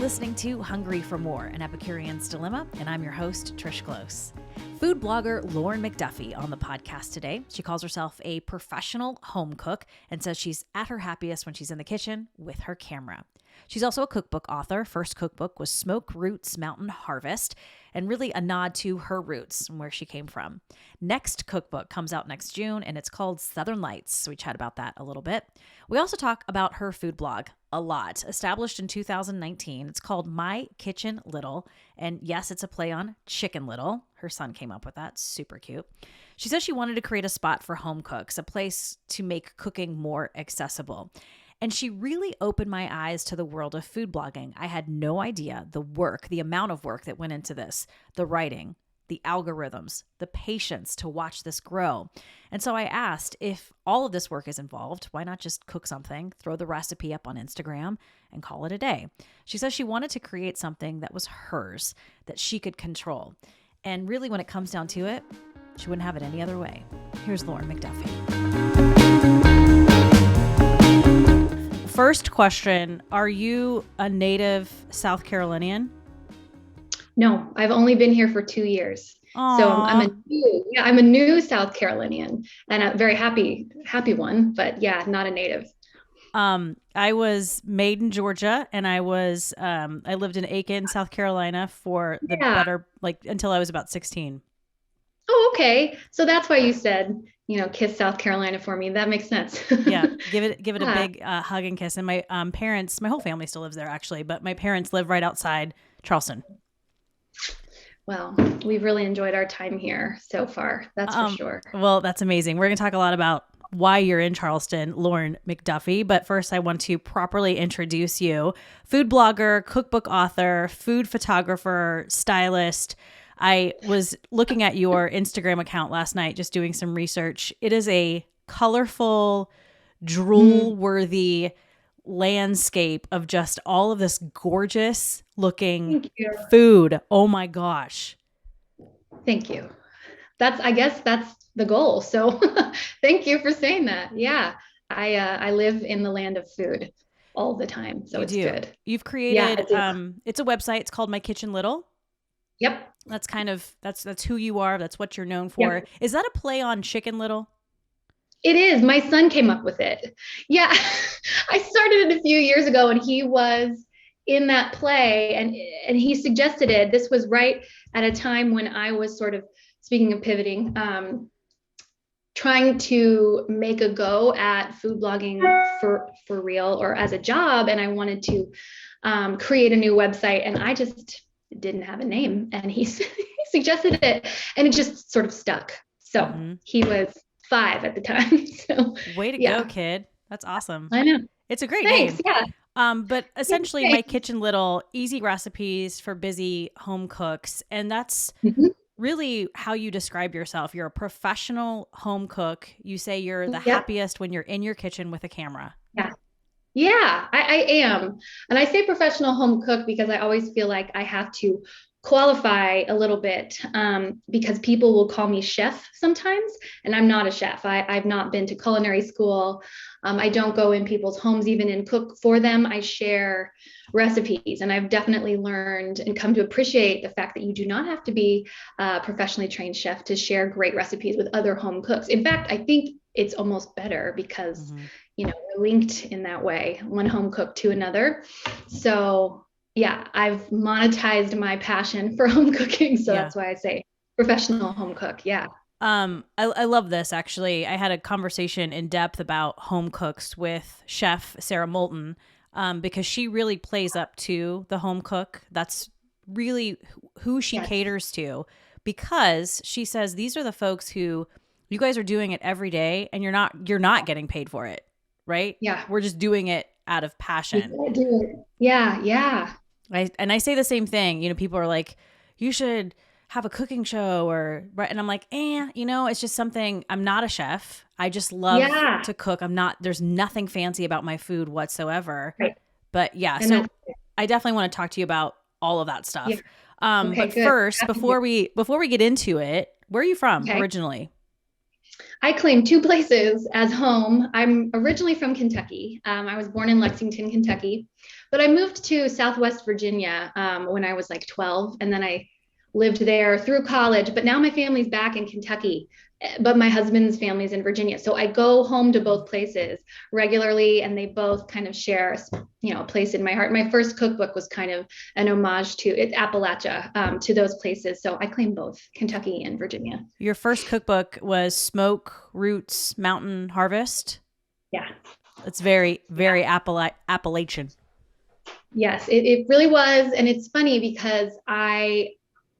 listening to Hungry for More, an Epicurean's Dilemma, and I'm your host, Trish Close. Food blogger Lauren McDuffie on the podcast today. She calls herself a professional home cook and says she's at her happiest when she's in the kitchen with her camera. She's also a cookbook author. First cookbook was Smoke Roots Mountain Harvest, and really a nod to her roots and where she came from. Next cookbook comes out next June, and it's called Southern Lights. So we chat about that a little bit. We also talk about her food blog a lot. Established in 2019, it's called My Kitchen Little. And yes, it's a play on Chicken Little. Her son came up with that. Super cute. She says she wanted to create a spot for home cooks, a place to make cooking more accessible. And she really opened my eyes to the world of food blogging. I had no idea the amount of work that went into this, the writing, the algorithms, the patience to watch this grow. And so I asked, if all of this work is involved, why not just cook something, throw the recipe up on Instagram, and call it a day? She says she wanted to create something that was hers, that she could control. And really, when it comes down to it, she wouldn't have it any other way. Here's Lauren McDuffie. First question, are you a native South Carolinian? No, I've only been here for 2 years. Aww. So I'm a new South Carolinian, and a very happy one, but yeah, not a native. I was made in Georgia, and I lived in Aiken, South Carolina for the better, until I was about 16. Oh, okay. So that's why you said, kiss South Carolina for me. That makes sense. Yeah. Give it a big hug and kiss. And my parents, my whole family still lives there actually, but my parents live right outside Charleston. Well, we've really enjoyed our time here so far. That's for sure. Well, that's amazing. We're going to talk a lot about why you're in Charleston, Lauren McDuffie. But first, I want to properly introduce you. Food blogger, cookbook author, food photographer, stylist. I was looking at your Instagram account last night, just doing some research. It is a colorful, drool-worthy landscape of just all of this gorgeous looking food. Oh my gosh. Thank you. I guess that's the goal. So thank you for saying that. Yeah. I live in the land of food all the time. So it's good. You've created, it's a website. It's called My Kitchen Little. Yep. That's who you are. That's what you're known for. Yep. Is that a play on Chicken Little? It is. My son came up with it. Yeah. I started it a few years ago, and he was in that play, and he suggested it. This was right at a time when I was sort of, speaking of pivoting, trying to make a go at food blogging for real or as a job. And I wanted to create a new website, and I just didn't have a name, and he suggested it, and it just sort of stuck. So he was 5 at the time. So way to go, kid. That's awesome. I know. It's a great Thanks, name. Yeah. But essentially My Kitchen Little, easy recipes for busy home cooks. And that's really how you describe yourself. You're a professional home cook. You say you're the happiest when you're in your kitchen with a camera. Yeah. Yeah, I am. And I say professional home cook because I always feel like I have to qualify a little bit because people will call me chef sometimes, and I'm not a chef. I've not been to culinary school. I don't go in people's homes even and cook for them. I share recipes, and I've definitely learned and come to appreciate the fact that you do not have to be a professionally trained chef to share great recipes with other home cooks. In fact, I think it's almost better because we're linked in that way, one home cook to another. So yeah, I've monetized my passion for home cooking. So that's why I say professional home cook. Yeah. I love this actually. I had a conversation in depth about home cooks with chef Sarah Moulton, because she really plays up to the home cook. That's really who she caters to, because she says, these are the folks who you guys are doing it every day, and you're not getting paid for it. Right? Yeah. We're just doing it out of passion. Yeah. Yeah. I say the same thing. People are like, you should have a cooking show and I'm like, it's just something. I'm not a chef. I just love to cook. There's nothing fancy about my food whatsoever. Right. But so I definitely want to talk to you about all of that stuff. Yeah. But good. First, before we get into it, where are you from originally? I claim two places as home. I'm originally from Kentucky. I was born in Lexington, Kentucky, but I moved to Southwest Virginia when I was like 12, and then I lived there through college. But now my family's back in Kentucky, but my husband's family's in Virginia. So I go home to both places regularly, and they both kind of share, a place in my heart. My first cookbook was kind of an homage to it, Appalachia, to those places. So I claim both Kentucky and Virginia. Your first cookbook was Smoke, Roots, Mountain, Harvest. Yeah. It's very, very Appalachian. Yes, it really was. And it's funny because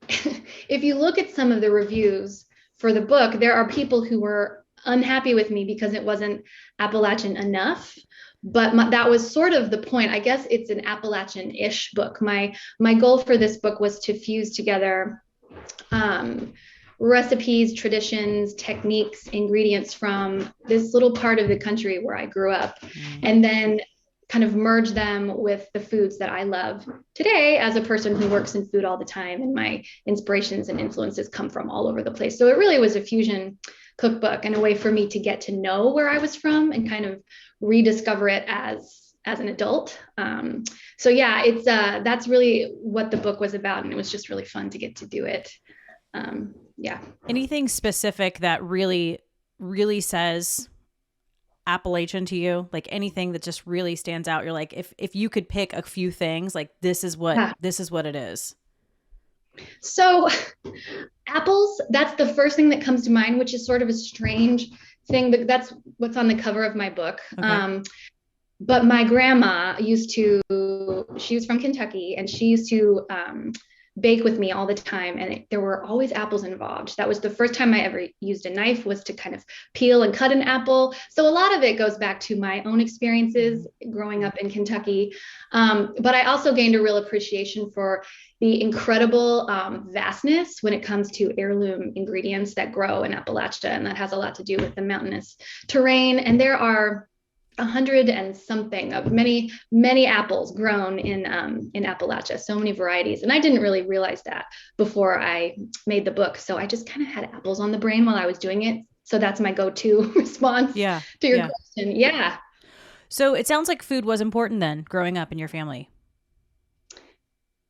if you look at some of the reviews for the book, there are people who were unhappy with me because it wasn't Appalachian enough. But that was sort of the point. I guess it's an Appalachian-ish book. My goal for this book was to fuse together recipes, traditions, techniques, ingredients from this little part of the country where I grew up, and then kind of merge them with the foods that I love today as a person who works in food all the time. And my inspirations and influences come from all over the place. So it really was a fusion cookbook and a way for me to get to know where I was from and kind of rediscover it as an adult. So yeah, it's that's really what the book was about. And it was just really fun to get to do it. Yeah. Anything specific that really, really says Appalachian to you? Like anything that just really stands out? You're like, if you could pick a few things, like this is what it is. So apples, that's the first thing that comes to mind, which is sort of a strange thing, but that's what's on the cover of my book. Okay. But my grandma she was from Kentucky, and she used to bake with me all the time, and there were always apples involved. That was the first time I ever used a knife, was to kind of peel and cut an apple. So a lot of it goes back to my own experiences growing up in Kentucky. But I also gained a real appreciation for the incredible vastness when it comes to heirloom ingredients that grow in Appalachia, and that has a lot to do with the mountainous terrain. And there are 100 and something of many apples grown in Appalachia, so many varieties. And I didn't really realize that before I made the book. So I just kind of had apples on the brain while I was doing it. So that's my go-to response to your question. Yeah. So it sounds like food was important then, growing up in your family.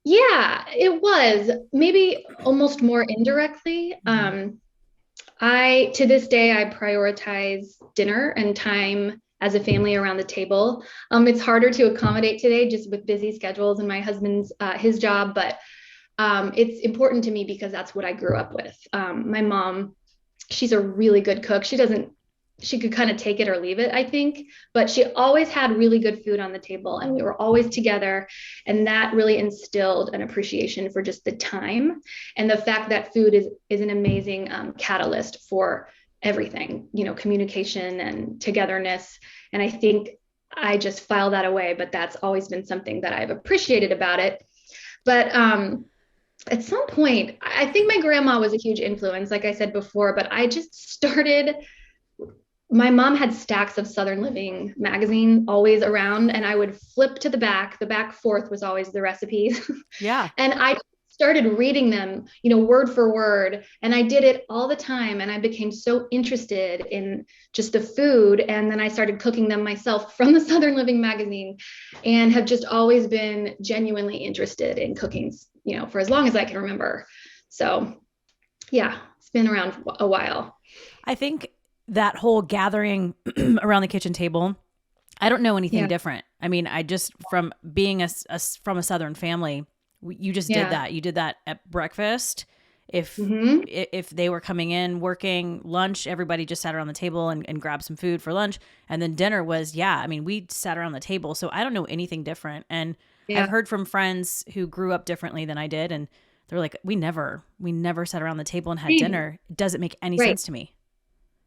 Yeah, it was, maybe almost more indirectly. To this day, I prioritize dinner and time as a family around the table. It's harder to accommodate today just with busy schedules and my husband's, his job, but it's important to me because that's what I grew up with. My mom, she's a really good cook. She could kind of take it or leave it, I think, but she always had really good food on the table, and we were always together. And that really instilled an appreciation for just the time and the fact that food is an amazing catalyst for everything, communication and togetherness. And I think I just file that away, but that's always been something that I've appreciated about it. But at some point, I think my grandma was a huge influence, like I said before, but I just started. My mom had stacks of Southern Living magazine always around, and I would flip to the back. The back fourth was always the recipes. Yeah. And I started reading them, word for word. And I did it all the time. And I became so interested in just the food. And then I started cooking them myself from the Southern Living magazine, and have just always been genuinely interested in cooking, for as long as I can remember. So yeah, it's been around a while. I think that whole gathering around the kitchen table, I don't know anything different. I mean, I just, from being from a Southern family, you just did that. You did that at breakfast. If they were coming in, working, lunch, everybody just sat around the table and grabbed some food for lunch. And then dinner was, we sat around the table. So I don't know anything different. And I've heard from friends who grew up differently than I did. And they're like, we never sat around the table and had dinner. It doesn't make any sense to me.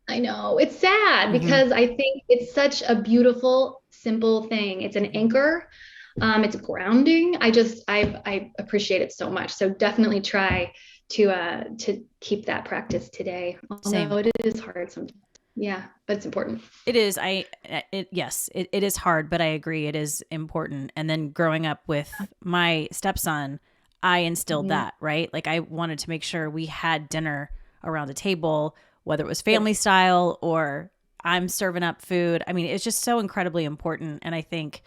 I know, it's sad because I think it's such a beautiful, simple thing. It's an anchor. It's grounding. I appreciate it so much. So definitely try to keep that practice today. Although it is hard sometimes. Yeah, but it's important. It is. Yes, it is hard, but I agree. It is important. And then growing up with my stepson, I instilled that, right? Like I wanted to make sure we had dinner around a table whether it was family style or I'm serving up food. I mean, it's just so incredibly important. And I think,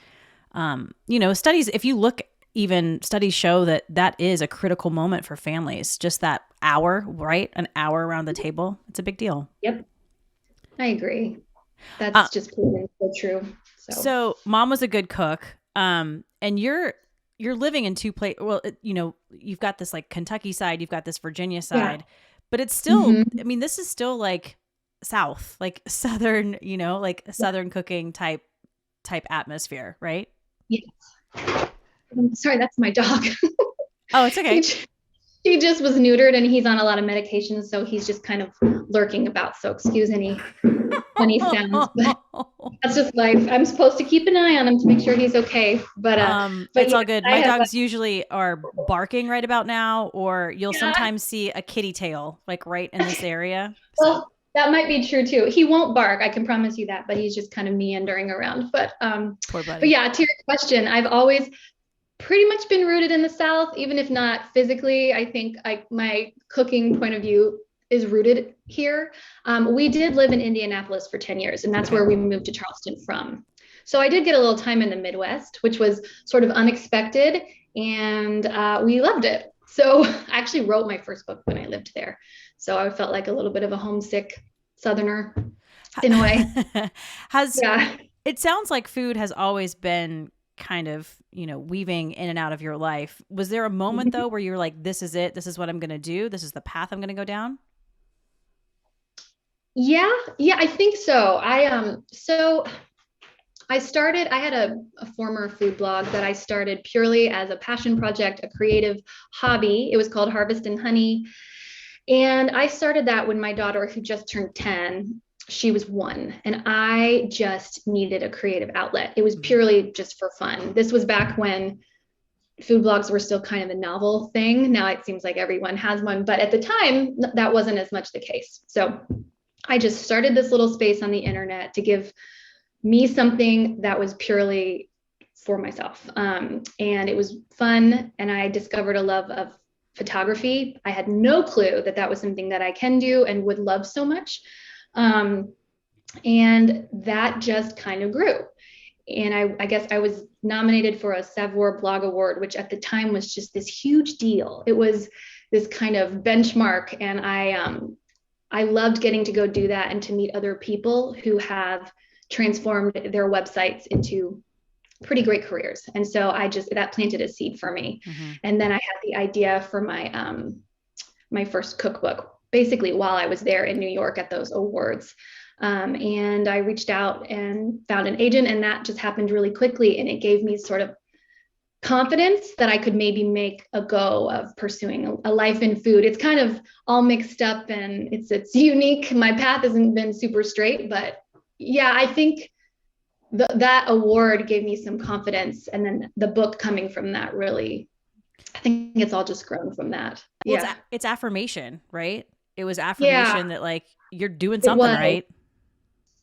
studies, if you look, even studies show that that is a critical moment for families. Just that hour, right? An hour around the table. It's a big deal. Yep. I agree. That's just proven so true. So mom was a good cook. And you're living in two places. Well, you've got this like Kentucky side, you've got this Virginia side, but it's still, I mean, this is still like South, like Southern, like Southern cooking type atmosphere, right? Yes. I'm sorry, that's my dog. Oh, it's okay. He just was neutered and he's on a lot of medications, so he's just kind of lurking about. So excuse any funny sounds, but that's just life. I'm supposed to keep an eye on him to make sure he's okay. But it's all good. My dogs usually are barking right about now, or you'll sometimes see a kitty tail like right in this area. Well, that might be true too. He won't bark, I can promise you that, but he's just kind of meandering around. But poor buddy. But yeah, to your question, I've always pretty much been rooted in the South, even if not physically. I think my cooking point of view is rooted here. We did live in Indianapolis for 10 years, and that's where we moved to Charleston from. So I did get a little time in the Midwest, which was sort of unexpected, and we loved it. So I actually wrote my first book when I lived there. So I felt like a little bit of a homesick Southerner in a way. It sounds like food has always been kind of, weaving in and out of your life. Was there a moment though where you're like, this is it, this is what I'm going to do, this is the path I'm going to go down? Yeah, I think so. I started, I had a former food blog that I started purely as a passion project, a creative hobby. It was called Harvest and Honey. And I started that when my daughter, who just turned 10, she was 1, and I just needed a creative outlet. It was purely just for fun. This was back when food blogs were still kind of a novel thing. Now it seems like everyone has one, but at the time that wasn't as much the case. So I just started this little space on the internet to give me something that was purely for myself. And it was fun. And I discovered a love of photography. I had no clue that that was something that I can do and would love so much. And that just kind of grew. And I guess I was nominated for a Savoir Blog Award, which at the time was just this huge deal. It was this kind of benchmark. And I loved getting to go do that and to meet other people who have transformed their websites into pretty great careers. And so that planted a seed for me. And then I had the idea for my first cookbook, basically while I was there in New York at those awards. And I reached out and found an agent, and that just happened really quickly. And it gave me sort of confidence that I could maybe make a go of pursuing a life in food. It's kind of all mixed up and it's unique. My path hasn't been super straight, but yeah, I think that award gave me some confidence. And then the book coming from that, really, I think it's all just grown from that. Well, it's affirmation, right? It was affirmation that like you're doing something right.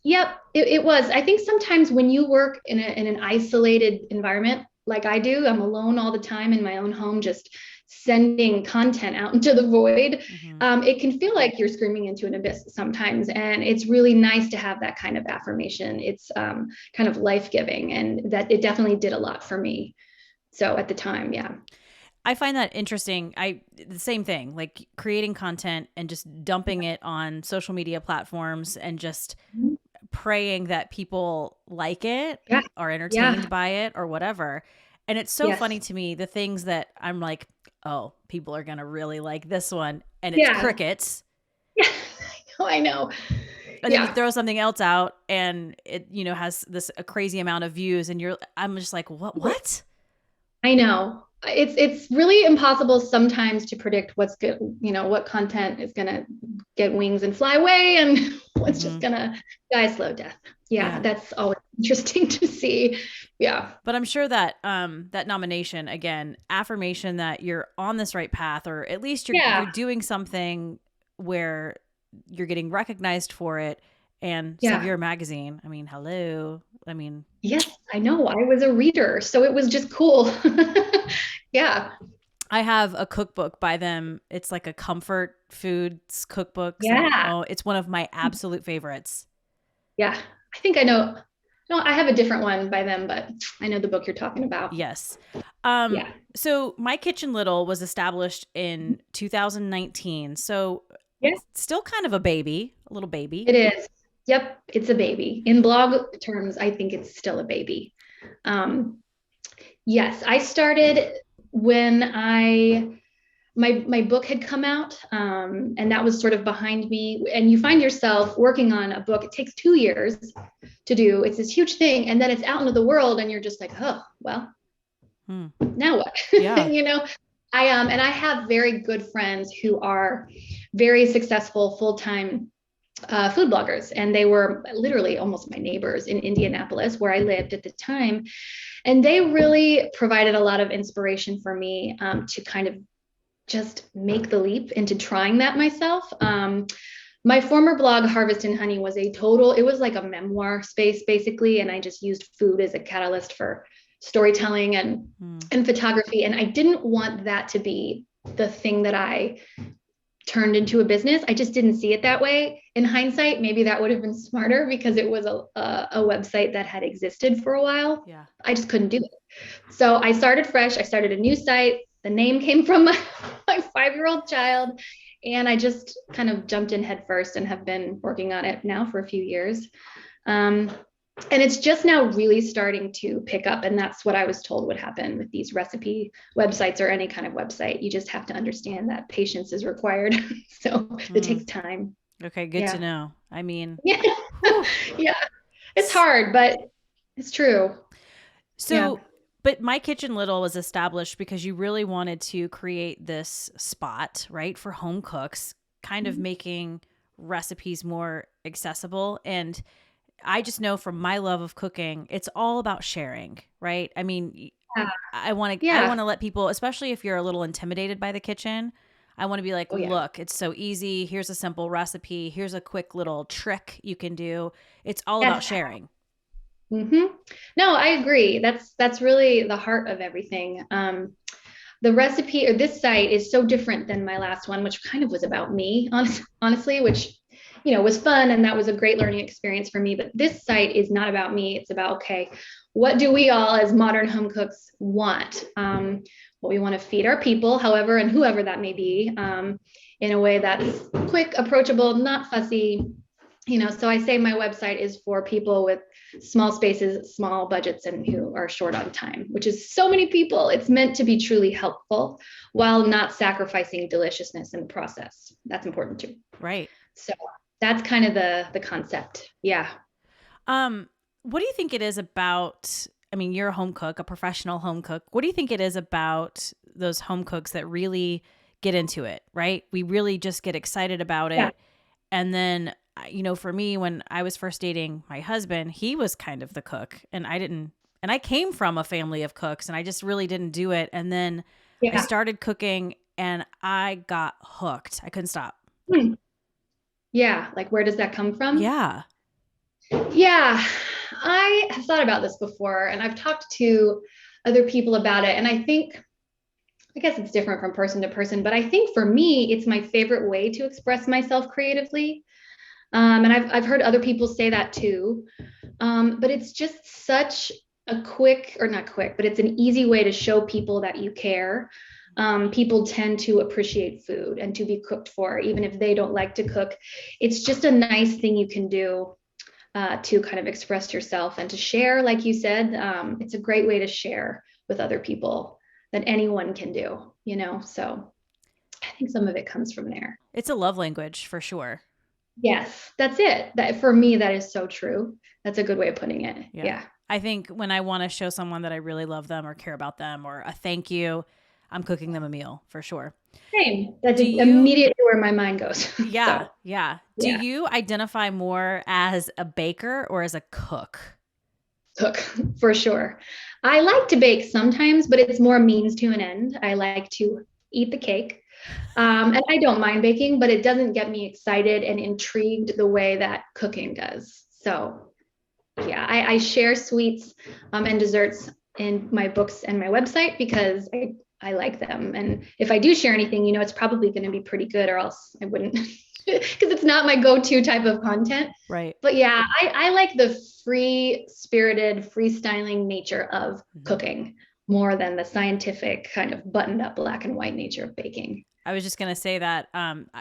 Yep, it was. I think sometimes when you work in an isolated environment like I do, I'm alone all the time in my own home, just sending content out into the void. It can feel like you're screaming into an abyss sometimes. And it's really nice to have that kind of affirmation. It's kind of life-giving, and that it definitely did a lot for me. So at the time, yeah. I find that interesting. The same thing, like creating content and just dumping it on social media platforms and just praying that people like it, are entertained by it or whatever. And it's so funny to me, the things that I'm like, oh, people are going to really like this one. And it's crickets. Yeah, I know. And then you throw something else out and it, has a crazy amount of views. And I'm just like, what? I know. It's really impossible sometimes to predict what's good, what content is going to get wings and fly away and what's just going to die a slow death. Yeah, that's always interesting to see. Yeah. But I'm sure that that nomination, again, affirmation that you're on this right path, or at least you're doing something where you're getting recognized for it. And Savoir magazine, I mean, hello. I mean, yes, I know. I was a reader, so it was just cool. Yeah. I have a cookbook by them. It's like a comfort foods cookbook. So, Yeah. oh, it's one of my absolute favorites. Yeah. I think I know. No, I have a different one by them, but I know the book you're talking about. Yes. Yeah. So My Kitchen Little was established in 2019. So Yeah, still kind of a baby, a little baby. it is. Yep, it's a baby. In blog terms, I think it's still a baby. Um, yes, I started when my book had come out, and that was sort of behind me. And you find yourself working on a book. It takes 2 years to do. It's this huge thing, and then it's out into the world, and you're just like, oh, well, now what? Yeah. You know, and I have very good friends who are very successful full-time food bloggers, and they were literally almost my neighbors in Indianapolis, where I lived at the time, and they really provided a lot of inspiration for me to kind of just make the leap into trying that myself. My former blog, Harvest and Honey, it was like a memoir space basically. And I just used food as a catalyst for storytelling and photography. And I didn't want that to be the thing that I turned into a business. I just didn't see it that way. In hindsight, maybe that would have been smarter because it was a website that had existed for a while. Yeah. I just couldn't do it. So I started fresh. I started a new site. The name came from my 5-year-old child. And I just kind of jumped in head first and have been working on it now for a few years. And it's just now really starting to pick up. And that's what I was told would happen with these recipe websites or any kind of website. You just have to understand that patience is required. So it takes time. Okay, good to know. I mean, yeah, yeah, it's hard, but it's true. So, yeah. But My Kitchen Little was established because you really wanted to create this spot, right, for home cooks, kind of making recipes more accessible. And I just know from my love of cooking, it's all about sharing, right? I mean, I want to let people, especially if you're a little intimidated by the kitchen, I want to be like, look, it's so easy. Here's a simple recipe. Here's a quick little trick you can do. It's all about sharing. Mm-hmm. No, I agree. That's really the heart of everything. The recipe or this site is so different than my last one, which kind of was about me, honestly, which, was fun. And that was a great learning experience for me. But this site is not about me. It's about, okay, what do we all as modern home cooks want? What we want to feed our people, however, and whoever that may be, in a way that's quick, approachable, not fussy. So I say my website is for people with small spaces, small budgets, and who are short on time, which is so many people. It's meant to be truly helpful while not sacrificing deliciousness in the process. That's important too. Right. So that's kind of the concept. Yeah. What do you think it is about, I mean, you're a home cook, a professional home cook. What do you think it is about those home cooks that really get into it, right? We really just get excited about it. Yeah. And then for me, when I was first dating my husband, he was kind of the cook and I came from a family of cooks and I just really didn't do it. And then I started cooking and I got hooked. I couldn't stop. Yeah. Like, where does that come from? Yeah. Yeah. I have thought about this before and I've talked to other people about it. And I guess it's different from person to person, but I think for me, it's my favorite way to express myself creatively. And I've heard other people say that too. But it's just such a but it's an easy way to show people that you care. People tend to appreciate food and to be cooked for, even if they don't like to cook. It's just a nice thing you can do to kind of express yourself and to share, like you said. It's a great way to share with other people that anyone can do, so I think some of it comes from there. It's a love language for sure. Yes, that's it. That for me, that is so true. That's a good way of putting it. Yeah. I think when I want to show someone that I really love them or care about them or a thank you, I'm cooking them a meal for sure. Same. That's immediately where my mind goes. Yeah. Yeah. Do you identify more as a baker or as a cook? Cook, for sure. I like to bake sometimes, but it's more means to an end. I like to eat the cake. And I don't mind baking, but it doesn't get me excited and intrigued the way that cooking does. So yeah, I share sweets and desserts in my books and my website because I like them. And if I do share anything, it's probably going to be pretty good, or else I wouldn't, because it's not my go-to type of content. Right. But yeah, I like the free spirited, freestyling nature of cooking more than the scientific kind of buttoned up black and white nature of baking. I was just going to say that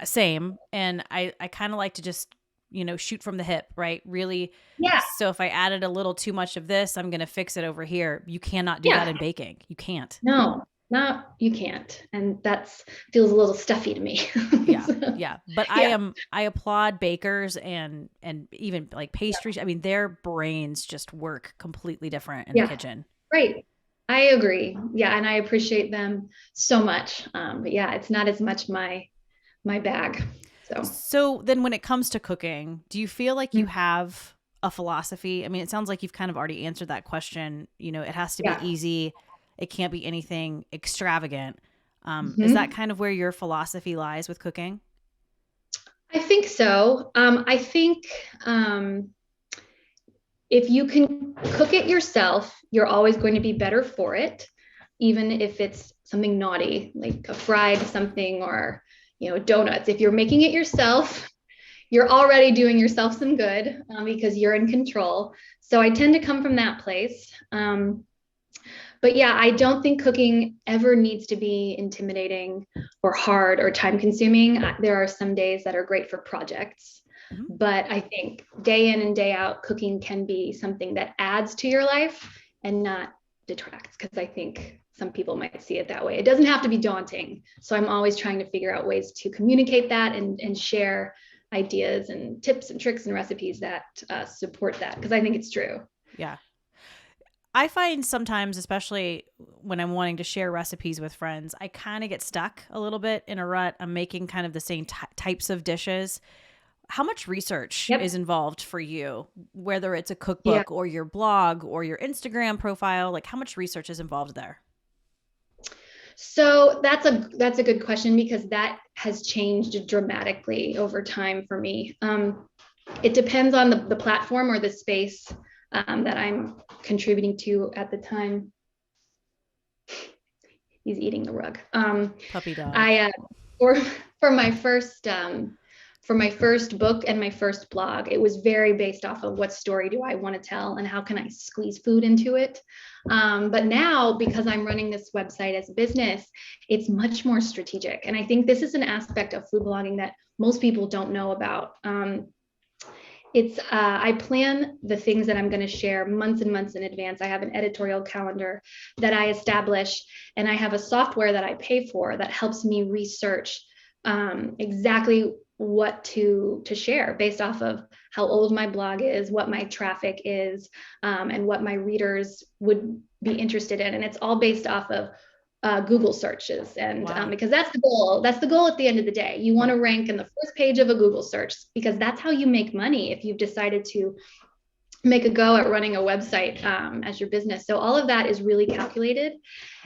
same. And I kind of like to just, shoot from the hip, right? Really. Yeah. So if I added a little too much of this, I'm going to fix it over here. You cannot do that in baking. You can't. No, you can't. And that's feels a little stuffy to me. Yeah. Yeah. But I applaud bakers and even like pastries. I mean, their brains just work completely different in the kitchen. Right. I agree. Yeah. And I appreciate them so much. But yeah, it's not as much my bag. So then when it comes to cooking, do you feel like you have a philosophy? I mean, it sounds like you've kind of already answered that question. It has to be easy. It can't be anything extravagant. Is that kind of where your philosophy lies with cooking? I think so. I think if you can cook it yourself, you're always going to be better for it, even if it's something naughty, like a fried something or donuts. If you're making it yourself, you're already doing yourself some good because you're in control. So I tend to come from that place. But yeah, I don't think cooking ever needs to be intimidating or hard or time consuming. There are some days that are great for projects, but I think day in and day out, cooking can be something that adds to your life and not detracts, because I think some people might see it that way. It doesn't have to be daunting. So I'm always trying to figure out ways to communicate that and share ideas and tips and tricks and recipes that support that, because I think it's true. Yeah. I find sometimes, especially when I'm wanting to share recipes with friends, I kind of get stuck a little bit in a rut. I'm making kind of the same types of dishes. How much research is involved for you, whether it's a cookbook or your blog or your Instagram profile? Like, how much research is involved there? So that's a good question, because that has changed dramatically over time for me. It depends on the platform or the space that I'm contributing to at the time. He's eating the rug. Puppy dog. For my first book and my first blog, it was very based off of what story do I want to tell and how can I squeeze food into it. But now, because I'm running this website as a business, it's much more strategic. And I think this is an aspect of food blogging that most people don't know about. I plan the things that I'm going to share months and months in advance. I have an editorial calendar that I establish, and I have a software that I pay for that helps me research exactly what to share based off of how old my blog is, what my traffic is, and what my readers would be interested in. And it's all based off of Google searches. And because that's the goal. That's the goal at the end of the day. You want to rank in the first page of a Google search, because that's how you make money if you've decided to make a go at running a website as your business. So all of that is really calculated.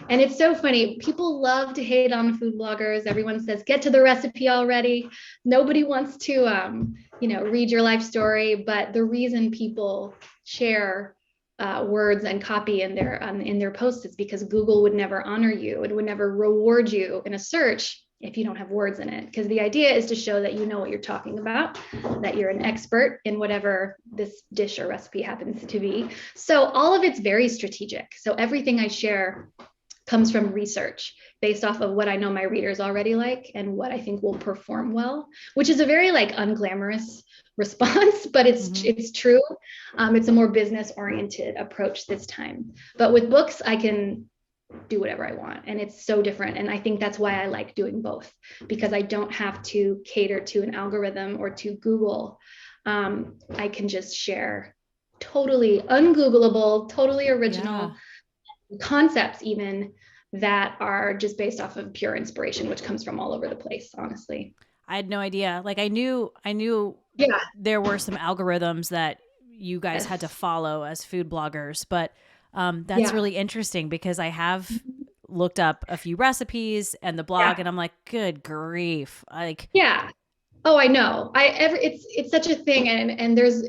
And it's so funny. People love to hate on food bloggers. Everyone says, get to the recipe already. Nobody wants to, read your life story. But the reason people share words and copy in their posts is because Google would never honor you. It would never reward you in a search if you don't have words in it, because the idea is to show that you know what you're talking about, that you're an expert in whatever this dish or recipe happens to be. So all of it's very strategic. So everything I share comes from research based off of what I know my readers already like and what I think will perform well, which is a very unglamorous response, but it's true. It's a more business oriented approach this time. But with books, I can do whatever I want, and it's so different. And I think that's why I like doing both, because I don't have to cater to an algorithm or to Google. I can just share totally ungoogleable, totally original concepts, even that are just based off of pure inspiration, which comes from all over the place, honestly. I had no idea. Like I knew there were some algorithms that you guys had to follow as food bloggers, but that's really interesting, because I have looked up a few recipes and the blog and I'm like, good grief. Oh, I know. It's such a thing. And there's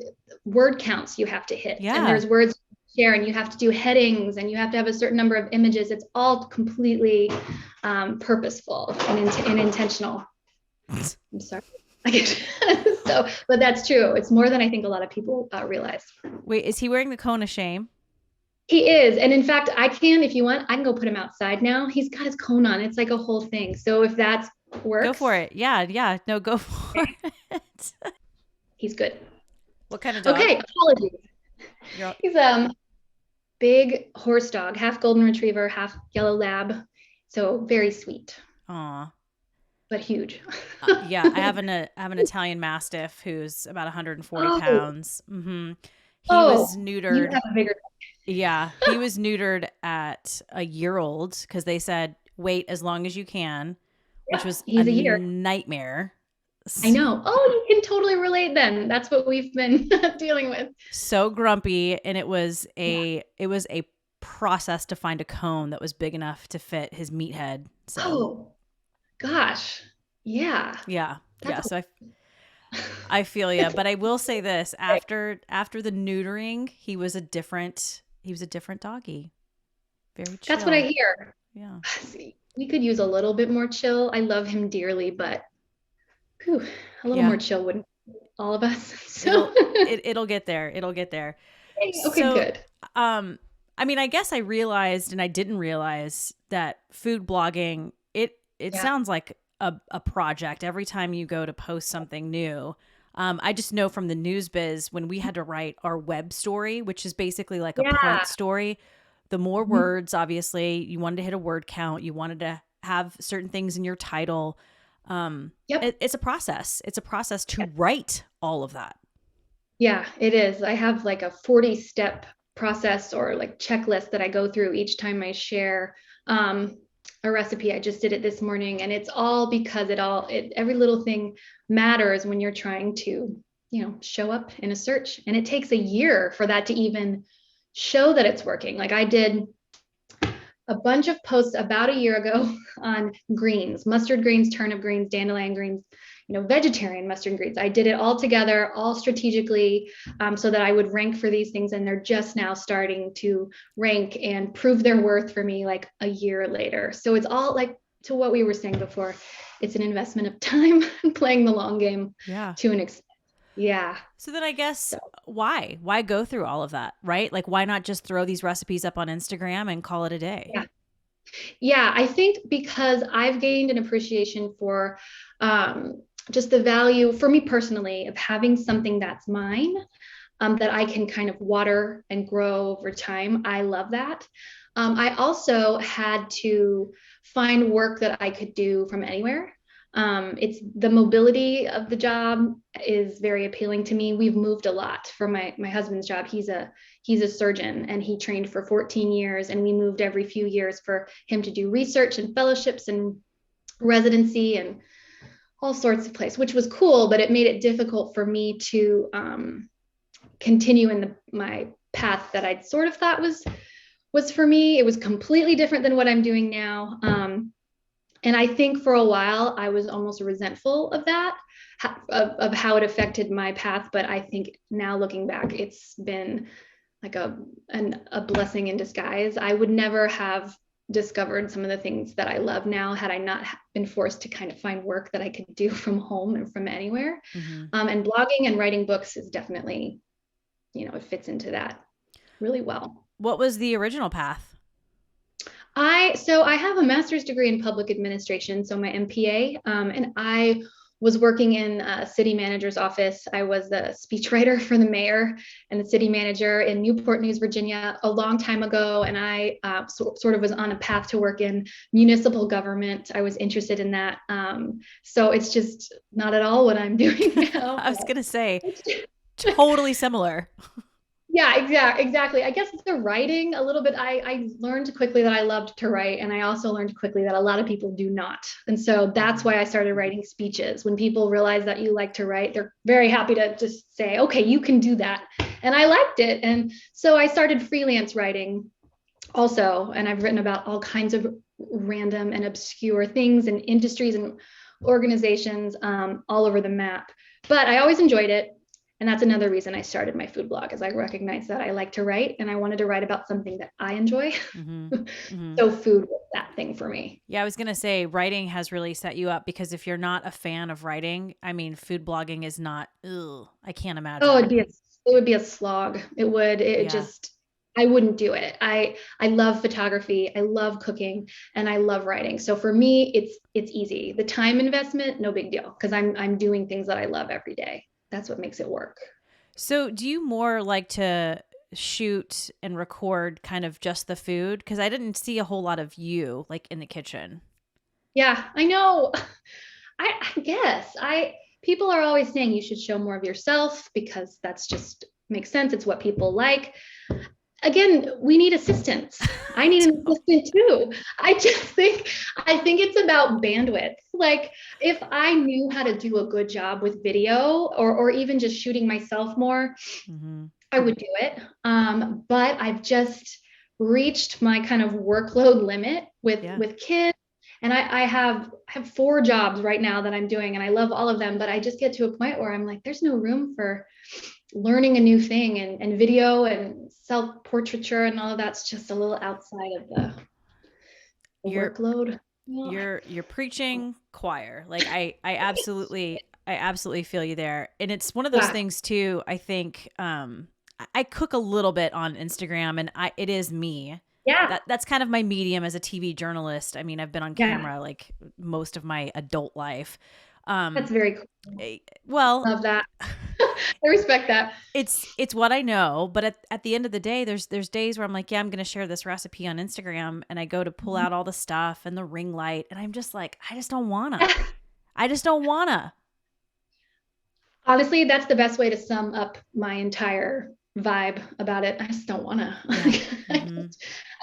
word counts you have to hit. And there's words share, and you have to do headings, and you have to have a certain number of images. It's all completely purposeful and intentional. I'm sorry. So, but that's true. It's more than I think a lot of people realize. Wait, is he wearing the cone of shame? He is. And in fact, if you want, I can go put him outside now. He's got his cone on. It's like a whole thing. So if that works. Go for it. Yeah. No, go for it. He's good. What kind of dog? Okay, apologies. He's big horse dog, half golden retriever, half yellow lab. So very sweet. Aw. But huge. Yeah, I have an Italian Mastiff who's about 140 pounds. Mm-hmm. He was neutered. You have a bigger. Yeah, he was neutered at a year old because they said wait as long as you can, which was a nightmare. I know. Oh, you can totally relate then. That's what we've been dealing with. So grumpy, and it was a process to find a cone that was big enough to fit his meathead. So. Oh, gosh. Yeah. Yeah. So I feel you, but I will say this: after the neutering, he was a different doggy. Very chill. That's what I hear. Yeah. We could use a little bit more chill. I love him dearly, but a little more chill wouldn't all of us. So it'll get there. It'll get there. Okay, good. I mean, I guess I realized, and I didn't realize, that food blogging, it sounds like a project every time you go to post something new. I just know from the news biz when we had to write our web story, which is basically like a print story, the more words, obviously, you wanted to hit a word count. You wanted to have certain things in your title. It's a process. It's a process to write all of that. Yeah, it is. I have like a 40-step process or like checklist that I go through each time I share a recipe. I just did it this morning, and it's all because every little thing matters when you're trying to, show up in a search, and it takes a year for that to even show that it's working. Like I did a bunch of posts about a year ago on greens, mustard greens, turnip greens, dandelion greens, vegetarian mustard greens. I did it all together, all strategically, so that I would rank for these things. And they're just now starting to rank and prove their worth for me like a year later. So it's all like to what we were saying before. It's an investment of time and playing the long game to an extent. Yeah. So then I guess why go through all of that, right? Like, why not just throw these recipes up on Instagram and call it a day? Yeah. I think because I've gained an appreciation for just the value for me personally of having something that's mine, that I can kind of water and grow over time. I love that. I also had to find work that I could do from anywhere. It's the mobility of the job is very appealing to me. We've moved a lot for my husband's job. He's a surgeon, and he trained for 14 years, and we moved every few years for him to do research and fellowships and residency and all sorts of places, which was cool, but it made it difficult for me to continue in my path that I'd sort of thought was for me. It was completely different than what I'm doing now. And I think for a while I was almost resentful of that, of how it affected my path. But I think now looking back, it's been like a blessing in disguise. I would never have discovered some of the things that I love now had I not been forced to kind of find work that I could do from home and from anywhere. Mm-hmm. And blogging and writing books is definitely, it fits into that really well. What was the original path? I have a master's degree in public administration, so my MPA, and I was working in a city manager's office. I was the speechwriter for the mayor and the city manager in Newport News, Virginia, a long time ago, and I sort of was on a path to work in municipal government. I was interested in that, so it's just not at all what I'm doing now. I was going to say, totally similar. Yeah, exactly. I guess the writing a little bit, I learned quickly that I loved to write. And I also learned quickly that a lot of people do not. And so that's why I started writing speeches. When people realize that you like to write, they're very happy to just say, okay, you can do that. And I liked it. And so I started freelance writing also. And I've written about all kinds of random and obscure things and industries and organizations all over the map. But I always enjoyed it. And that's another reason I started my food blog, is I recognize that I like to write and I wanted to write about something that I enjoy. Mm-hmm. Mm-hmm. So food was that thing for me. Yeah, I was going to say writing has really set you up, because if you're not a fan of writing, I mean, food blogging is not, ugh, I can't Oh, imagine. it would be a slog. It Yeah. just, I wouldn't do it. I love photography, I love cooking, and I love writing. So for me, it's easy. The time investment, no big deal, because I'm doing things that I love every day. That's what makes it work. So do you more like to shoot and record kind of just the food? Because I didn't see a whole lot of you like in the kitchen. Yeah, I know. I guess I people are always saying you should show more of yourself because that's just makes sense. It's what people like. Again, we need assistants. I need an assistant too. I think it's about bandwidth. Like if I knew how to do a good job with video, or even just shooting myself more, Mm-hmm. I would do it. But I've just reached my kind of workload limit Yeah. with kids. And I have 4 jobs right now that I'm doing, and I love all of them, but I just get to a point where I'm like, there's no room for learning a new thing, and video and self-portraiture and all of that's just a little outside of the You're workload. Well, you're preaching choir. Like I absolutely feel you there. And it's one of those yeah, things too, I think I cook a little bit on Instagram, and it is me. yeah, That's kind of my medium as a TV journalist. I mean, I've been on yeah. camera like most of my adult life. Um That's very cool. eh, well, Love that. I respect that. it's what I know, but at the end of the day, there's days where I'm like, yeah, I'm gonna share this recipe on Instagram, and I go to pull out all the stuff and the ring light, and I'm just like, I just don't wanna. I just don't wanna. Honestly, that's the best way to sum up my entire vibe about it. I just don't want to. Yeah. Mm-hmm.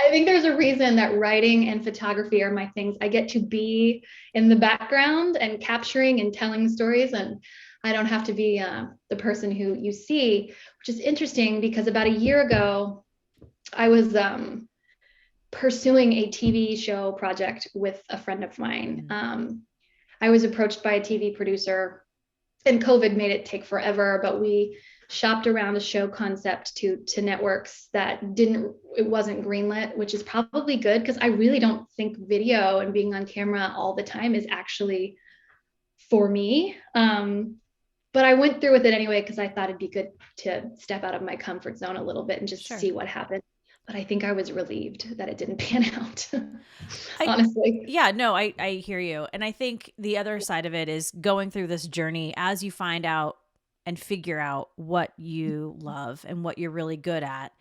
I think there's a reason that writing and photography are my things. I get to be in the background and capturing and telling stories, and I don't have to be the person who you see, which is interesting because about a year ago, I was pursuing a TV show project with a friend of mine. Mm-hmm. I was approached by a TV producer, and COVID made it take forever, but we shopped around a show concept to networks that it wasn't greenlit, which is probably good because I really don't think video and being on camera all the time is actually for me. But I went through with it anyway because I thought it'd be good to step out of my comfort zone a little bit and just Sure. see what happened. But I think I was relieved that it didn't pan out, I honestly. Yeah, no, I hear you. And I think the other side of it is going through this journey as you find out and figure out what you love and what you're really good at.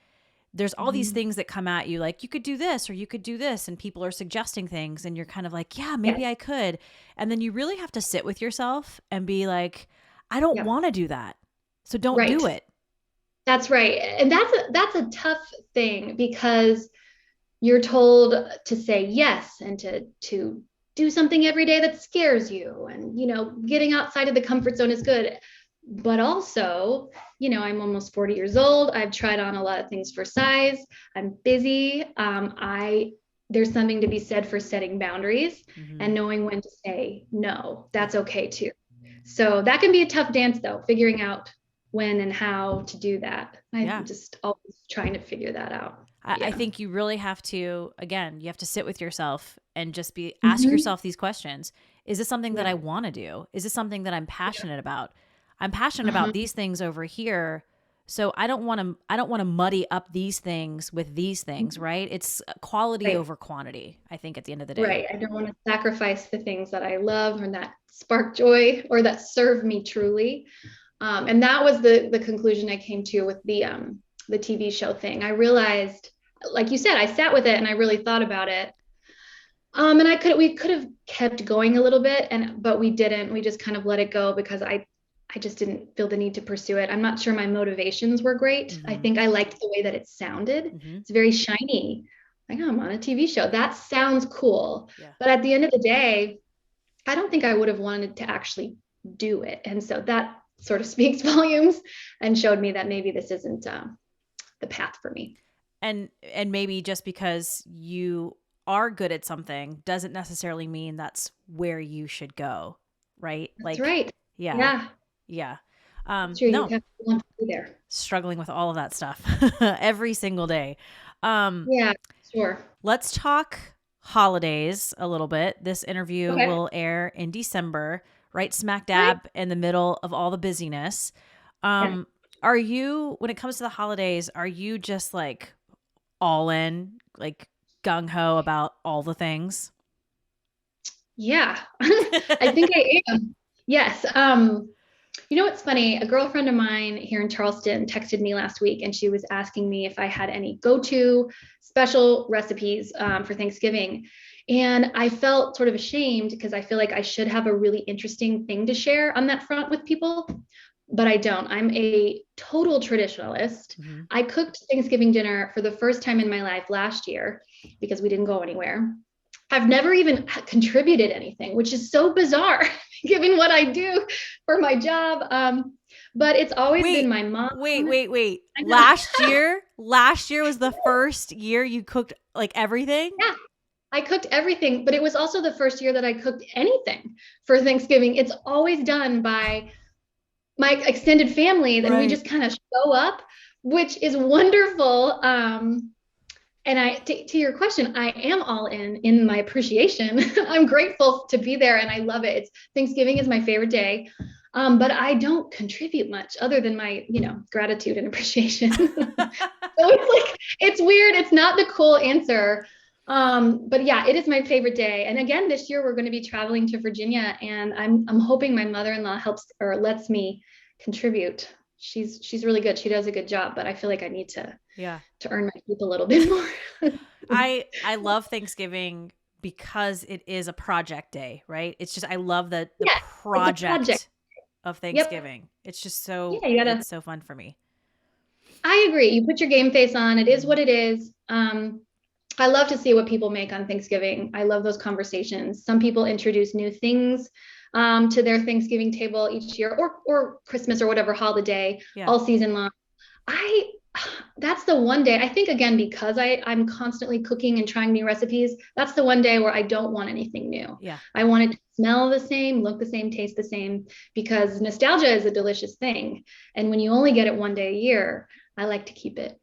There's all these Mhm. things that come at you like you could do this or you could do this, and people are suggesting things, and you're kind of like, yeah, maybe Yes. I could. And then you really have to sit with yourself and be like, I don't Yep. want to do that. So don't do Right. it. That's right. And that's a tough thing because you're told to say yes and to do something every day that scares you, and getting outside of the comfort zone is good, but also I'm almost 40 years old. I've tried on a lot of things for size. I'm busy. I There's something to be said for setting boundaries Hmm. and knowing when to say no. Yeah. That's okay too. So that can be a tough dance though, figuring out when and how to do that. Yeah. I'm just always trying to figure that out. I Yeah. think you really have to, again, you have to sit with yourself and just ask Mhm. yourself these questions. Is this something that Yeah. I want to do? Is this something that I'm passionate about? I'm passionate Uh-huh. about these things over here. So I don't want to muddy up these things with these things, right? It's quality Right. over quantity, I think, at the end of the day. Right. I don't want to sacrifice the things that I love or that spark joy or that serve me truly. And that was the conclusion I came to with the TV show thing. I realized, like you said, I sat with it and I really thought about it. And we could have kept going a little bit, but we didn't. We just kind of let it go because I just didn't feel the need to pursue it. I'm not sure my motivations were great. I Hmm. think I liked the way that it sounded. Hmm. It's very shiny. Like, oh, I'm on a TV show. That sounds cool. Yeah. But at the end of the day, I don't think I would have wanted to actually do it. And so that sort of speaks volumes and showed me that maybe this isn't the path for me. And maybe just because you are good at something doesn't necessarily mean that's where you should go, right? That's Like, right. yeah. Yeah. Yeah. It's true. You No, have to want to be there. struggling with all of that stuff every single day. Um, Yeah, sure. let's talk holidays a little bit. This interview Okay. will air in December, right smack Right. dab in the middle of all the busyness. Yeah. Are you, when it comes to the holidays, are you just like all in, like gung ho about all the things? Yeah. I think I am. Yes. You know what's funny? A girlfriend of mine here in Charleston texted me last week and she was asking me if I had any go-to special recipes for Thanksgiving. And I felt sort of ashamed because I feel like I should have a really interesting thing to share on that front with people, but I don't. I'm a total traditionalist. Mm-hmm. I cooked Thanksgiving dinner for the first time in my life last year because we didn't go anywhere. I've never even contributed anything, which is so bizarre given what I do for my job. But it's always been Wait, my mom. wait. I know. Last year was the first year you cooked like everything? Yeah, I cooked everything, but it was also the first year that I cooked anything for Thanksgiving. It's always done by my extended family, and we Right. just kind of show up, which is wonderful. And to your question, I am all in my appreciation. I'm grateful to be there and I love it. Thanksgiving is my favorite day. But I don't contribute much other than my, gratitude and appreciation. So it's weird. It's not the cool answer. But yeah, it is my favorite day. And again, this year we're going to be traveling to Virginia and I'm hoping my mother-in-law helps or lets me contribute. She's really good. She does a good job, but I feel like I need to Yeah. earn my keep a little bit more. I love Thanksgiving because it is a project day, right? It's just I love the Yeah, it's a project. project of Yep. Thanksgiving. It's just Yeah, you gotta. it's so fun for me. I agree. You put your game face on. It is Mhm. what it is. I love to see what people make on Thanksgiving. I love those conversations. Some people introduce new things to their Thanksgiving table each year, or Christmas or whatever holiday, Yeah. all season long. I that's the one day I think again because I'm constantly cooking and trying new recipes. That's the one day where I don't want anything new. Yeah. I want it to smell the same, look the same, taste the same because nostalgia is a delicious thing. And when you only get it one day a year, I like to keep it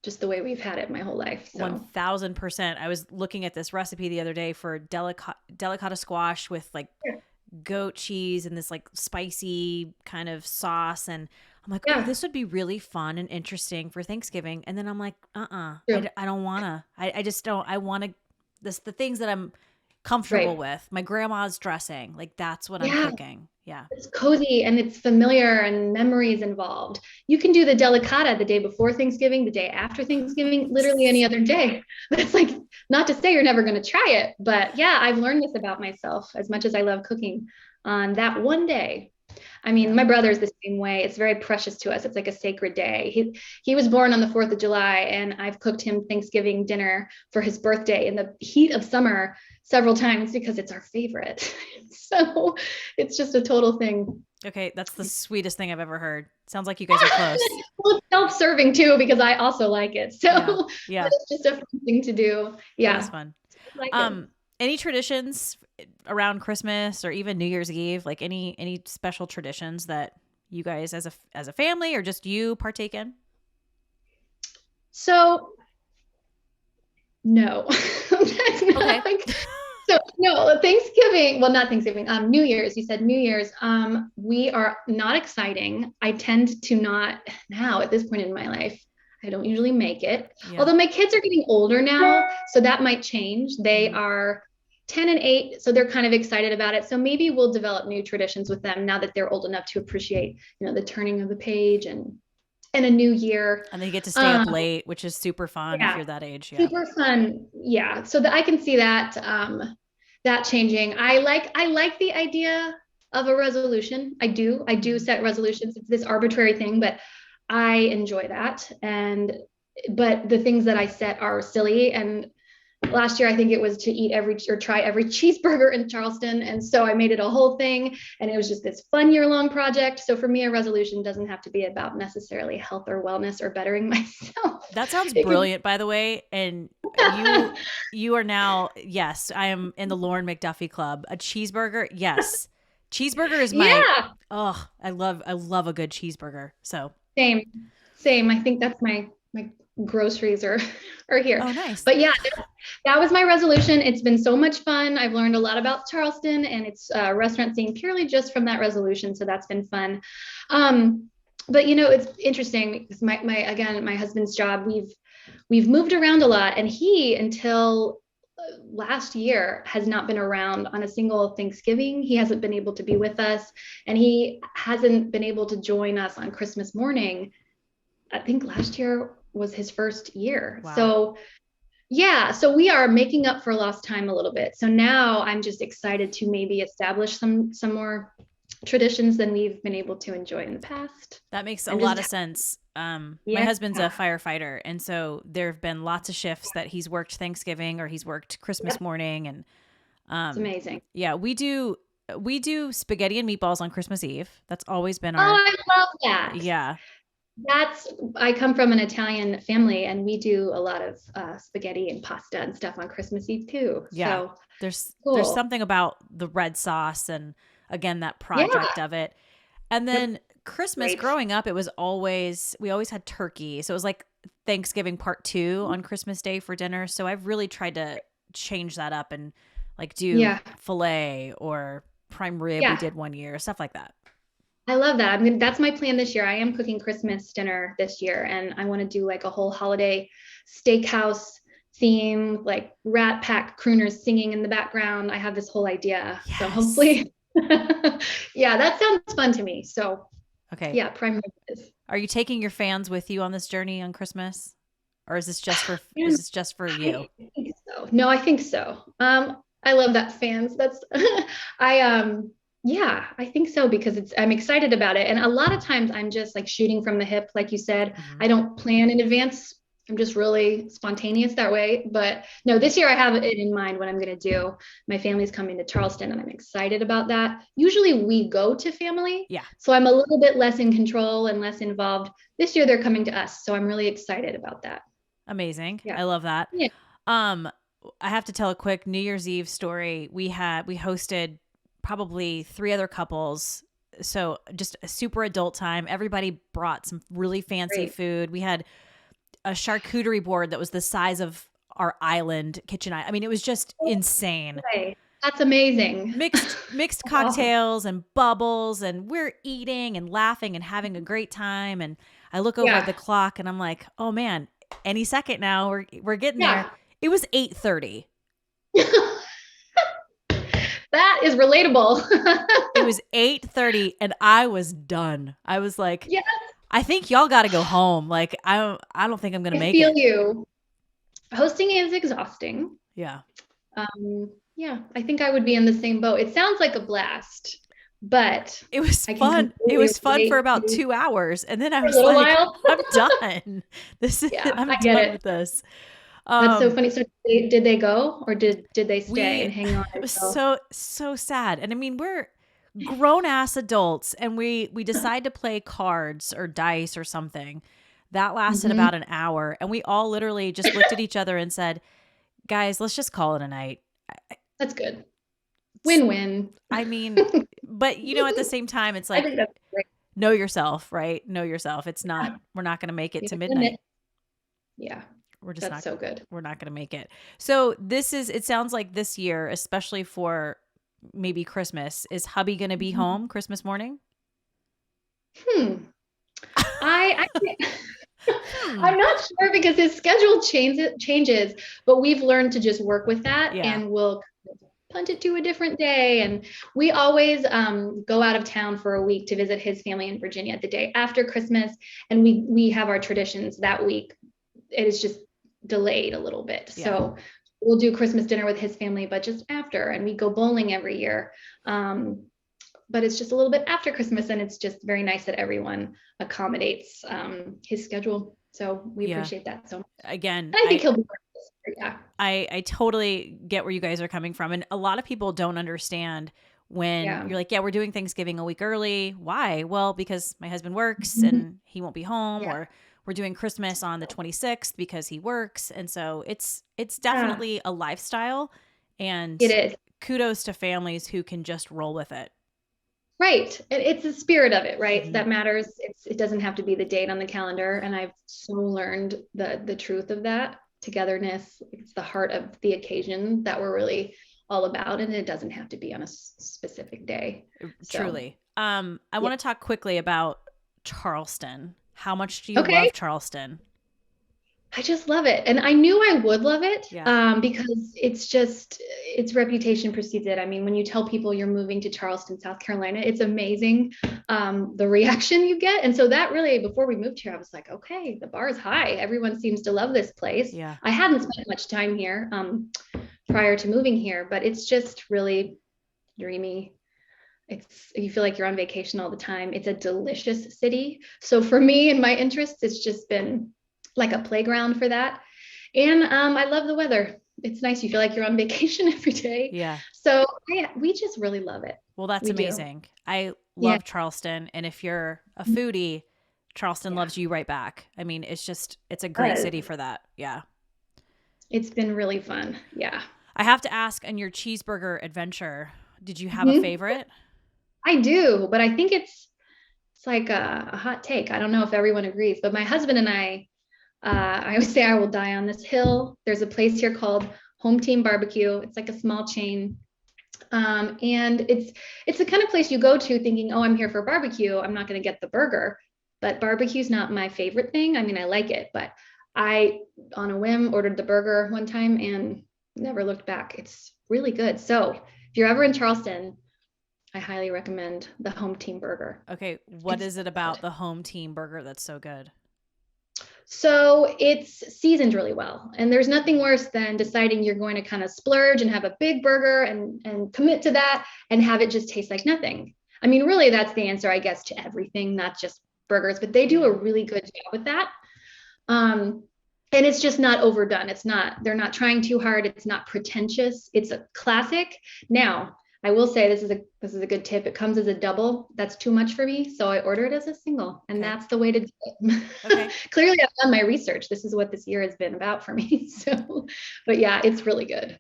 just the way we've had it my whole life. So 1000%. I was looking at this recipe the other day for delicata squash with like yeah, goat cheese and this like spicy kind of sauce, and I'm like, oh, yeah, this would be really fun and interesting for Thanksgiving. And then I'm like, true. I don't wanna. I just don't. I want to the things that I'm comfortable Right. with. My grandma's dressing, like that's what I'm Yeah. cooking. Yeah. It's cozy and it's familiar and memories involved. You can do the delicata the day before Thanksgiving, the day after Thanksgiving, literally any other day. That's like not to say you're never going to try it, but yeah, I've learned this about myself as much as I love cooking on that one day. I mean, Yeah. my brother's the same way. It's very precious to us. It's like a sacred day. He was born on the 4th of July, and I've cooked him Thanksgiving dinner for his birthday in the heat of summer several times because it's our favorite. So it's just a total thing. Okay, that's the sweetest thing I've ever heard. Sounds like you guys are close. Well, it's self-serving too because I also like it. So Yeah. but Yeah. it's just a fun thing to do. That is Yeah, fun. I like it. Any traditions around Christmas or even New Year's Eve? Like any special traditions that you guys as a family or just you partake in? So no, that's Okay. not like so no Thanksgiving. Well, not Thanksgiving. New Year's. You said New Year's. We are not exciting. I tend to not now at this point in my life. I don't usually make it. Yeah. Although my kids are getting older now, so that might change. They Mhm. are 10 and 8, so they're kind of excited about it. So maybe we'll develop new traditions with them now that they're old enough to appreciate, the turning of the page and a new year. And they get to stay up Um, late, which is super fun if yeah, you're that age. Yeah. super fun. Yeah, so that I can see that changing. I like the idea of a resolution. I do Mhm. set resolutions. It's this arbitrary thing, but I enjoy that. But the things that I set are silly. And last year I think it was to eat every or try every cheeseburger in Charleston, and so I made it a whole thing, and it was just this fun year-long project. So for me, a resolution doesn't have to be about necessarily health or wellness or bettering myself. That sounds It can brilliant, by the way. And you are now, yes, I am in the Lauren McDuffie Club. A cheeseburger, yes. Cheeseburger is Yeah, I love a good cheeseburger. So, same, same. I think that's my groceries are here. oh, nice. But yeah, that was my resolution. It's been so much fun. I've learned a lot about Charleston and its restaurant scene purely just from that resolution. So that's been fun. Um, but it's interesting because my husband's job, we've moved around a lot, and he until last year has not been around on a single Thanksgiving. He hasn't been able to be with us, and he hasn't been able to join us on Christmas morning. I think last year was his first year. Wow. So yeah, so we are making up for lost time a little bit. So now I'm just excited to maybe establish some more traditions than we've been able to enjoy in the past. That makes a I'm lot just of sense. My yeah, husband's a firefighter, and so there have been lots of shifts that he's worked Thanksgiving or he's worked Christmas yep, morning, and it's amazing. yeah, we do spaghetti and meatballs on Christmas Eve. That's always been Oh, our I love that. yeah. I come from an Italian family, and we do a lot of spaghetti and pasta and stuff on Christmas Eve too. Yeah. So There's cool. something about the red sauce and again that Yeah. project of it. And Yep. then Christmas Great. growing up, we always had turkey. So it was like Thanksgiving part 2 on Christmas Day for dinner. So I've really tried to change that up and like do Yeah. filet or prime rib we Yeah. did one year, stuff like that. I love that. That's my plan this year. I am cooking Christmas dinner this year, and I want to do like a whole holiday steakhouse theme, like Rat Pack crooners singing in the background. I have this whole idea. So Yes. hopefully, yeah, that sounds fun to me. So Okay. yeah, prime rib is. Are you taking your fans with you on this journey on Christmas? Or is Man, this just for you? I think so. No, I think so. I love that fans. That's I yeah, I think so because I'm excited about it. And a lot of times I'm just like shooting from the hip, like you said. Mhm. I don't plan in advance. I'm just really spontaneous that way. But no, this year I have it in mind what I'm going to do. My family's coming to Charleston, and I'm excited about that. Usually we go to family, Yeah. so I'm a little bit less in control and less involved. This year they're coming to us, so I'm really excited about that. Amazing. Yeah. I love that. Yeah. Um, I have to tell a quick New Year's Eve story. We hosted probably 3 other couples. So just a super adult time. Everybody brought some really fancy Great. food. We had a charcuterie board that was the size of our island kitchen. I mean, it was just insane. Okay. That's amazing. Mixed That's awesome. cocktails and bubbles, and we're eating and laughing and having a great time. And I look over at Yeah. the clock and I'm like, oh man, any second now we're getting there. Yeah. It was 8:30. That is relatable. It was 8:30 and I was done. I was like, Yeah, I think y'all got to go home. Like I don't think I'm going to I make feel it. you. Hosting is exhausting. Yeah. Yeah, I think I would be in the same boat. It sounds like a blast, but It was I can fun. It completely was fun for relate about to 2 hours and then I for a was little like, while. I'm done. Yeah, I'm I get done it. with this. That's so Um funny. So did they go, or did they stay we and hang on it was until? so sad. And I mean, we're grown ass adults and we decide to play cards or dice or something. That lasted Mhm. about an hour and we all literally just looked at each other and said, "Guys, let's just call it a night." That's good. Win-win. I mean, but at the same time, it's I like think that's great. know yourself, right? Know yourself. We're not going to make it You to have to admit. midnight. Yeah, We're just that's not, so good. we're not going to make it. So it sounds like this year, especially for maybe Christmas, is hubby going to be Mhm. home Christmas morning? Hmm. I Hmm. I'm not sure because his schedule changes, but we've learned to just work with that, Yeah. and we'll punt it to a different day. And we always go out of town for a week to visit his family in Virginia the day after Christmas, and we have our traditions that week. It is just delayed a little bit, Yeah. so we'll do Christmas dinner with his family, but just after, and we go bowling every year. But it's just a little bit after Christmas, and it's just very nice that everyone accommodates his schedule. So we Yeah. appreciate that so much. Again, I think he'll be great this year, yeah. I totally get where you guys are coming from. And a lot of people don't understand when Yeah. you're like, yeah, we're doing Thanksgiving a week early. Why? Well, because my husband works Mhm. and he won't be home, Yeah. or we're doing Christmas on the 26th because he works. And so it's Yeah. definitely a lifestyle, and It is. kudos to families who can just roll with it. Right. And it's the spirit of it, right? Hmm. That matters. It doesn't have to be the date on the calendar. And I've so learned the truth of that togetherness. It's the heart of the occasion that we're really all about. And it doesn't have to be on a specific day. So, Truly. I yeah. want to talk quickly about Charleston. How much do you Okay. love Charleston? I just love it. And I knew I would love it Yeah. because it's just, its reputation precedes it. I mean, when you tell people you're moving to Charleston, South Carolina, it's amazing the reaction you get. And so that really, before we moved here, I was like, okay, the bar is high. Everyone seems to love this place. Yeah. I hadn't spent much time here prior to moving here, but it's just really dreamy. You feel like you're on vacation all the time. It's a delicious city. So for me and my interests, it's just been like a playground for that. And I love the weather. It's nice. You feel like you're on vacation every day. Yeah. So we just really love it. Well, that's We do. amazing. I Yeah. love Charleston. And if you're a foodie, Charleston Yeah. loves you right back. I mean, it's a great city for that. Yeah. It's been really fun. Yeah. I have to ask, on your cheeseburger adventure, did you have a Mhm. favorite? I do, but I think it's like a hot take. I don't know if everyone agrees, but my husband and I always say I will die on this hill. There's a place here called Home Team Barbecue. It's like a small chain. And it's the kind of place you go to thinking, oh, I'm here for barbecue. I'm not going to get the burger. But barbecue's not my favorite thing. I mean, I like it, but I, on a whim, ordered the burger one time and never looked back. It's really good. So if you're ever in Charleston, I highly recommend the Home Team Burger. Okay. What It's is it good. about the home team burger that's so good? So it's seasoned really well. And there's nothing worse than deciding you're going to kind of splurge and have a big burger and commit to that and have it just taste like nothing. I mean, really, that's the answer, I guess, to everything, not just burgers, but they do a Yeah. really good job with that. Um, and it's just not overdone. They're not trying too hard. It's not pretentious. It's a classic. Now, I will say this is a good tip. It comes as a double. That's too much for me. So I order it as a single, and Okay. that's the way to do it. Okay. Clearly, I've done my research. This is what this year has been about for me. So, but yeah, it's really good.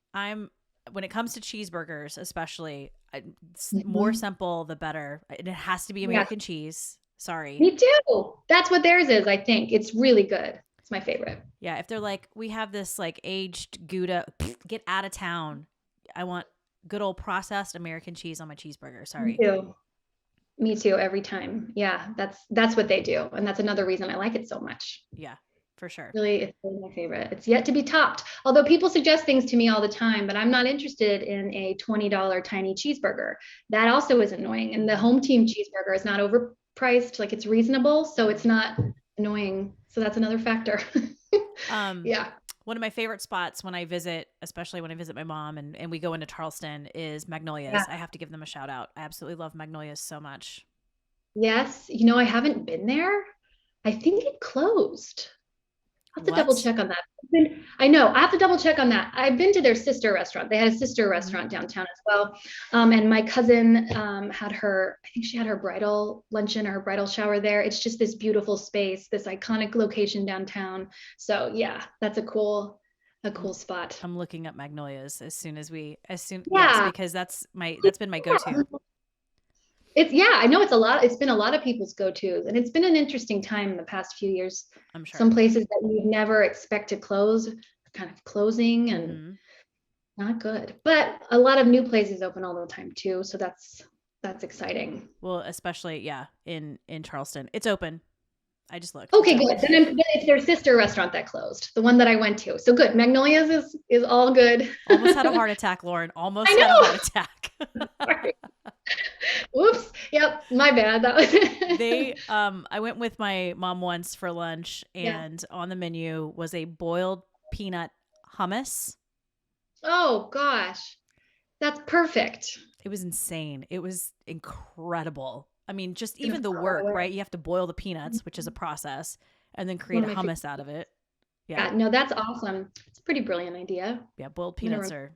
When it comes to cheeseburgers, especially, it's more Mhm. simple, the better. And it has to be Yeah, American cheese. Sorry. me too. That's what theirs is, I think. It's really good. It's my favorite. Yeah. If they're like, we have this like aged Gouda, get out of town. I want good old processed American cheese on my cheeseburger. Me Sorry. too. Me too, every time. Yeah, that's what they do. And that's another reason I like it so much. Yeah, for sure. Really, it's really my favorite. It's yet to be topped. Although people suggest things to me all the time, but I'm not interested in a $20 tiny cheeseburger. That also is annoying. And the Mhm. home team cheeseburger is not overpriced, like it's reasonable, so it's Mhm. not annoying. So that's another factor. Um, Yeah. one of my favorite spots when I visit, especially when I visit my mom and we go into Charleston, is Yeah. Magnolia's. I have to give them a shout out. I absolutely love Magnolia's so much. Yes. I haven't been there. I think it closed. I'll have to double What? check on that. I know. I have to double check on that. I've been to their sister restaurant. They had a sister Mhm. restaurant downtown as well. And my cousin I think she had her bridal luncheon or her bridal shower there. It's just this beautiful space, this iconic location downtown. So yeah, that's a I'm cool spot. I'm looking up Magnolia's yes, Yeah. because that's been my go-to. Yeah, I know it's been a lot of people's go-tos, and it's been an interesting time in the past few years. I'm sure. Some places that you'd never expect to close are kind of closing and Hmm. not good. But a lot of new places open all the time too, so that's exciting. Well, especially yeah, in Charleston. It's open. I just looked. It's Okay, open. good. Then it's their sister restaurant that closed, the one that I went to. So good. Magnolia's is all good. Almost had a heart attack, Lauren. I Almost had a heart know. attack. Sorry. Whoops. Yep, my bad. That was I went with my mom once for lunch, Yeah. and on the menu was a boiled peanut hummus. Oh gosh. That's perfect. It was insane. It was incredible. I mean, just Gonna even the throw that work, away. right? You have to boil the peanuts, which is a process, and then One create a of my favorite. hummus out of it. Yeah. Yeah, no, that's awesome. It's a pretty brilliant idea. Yeah, boiled I'm gonna peanuts are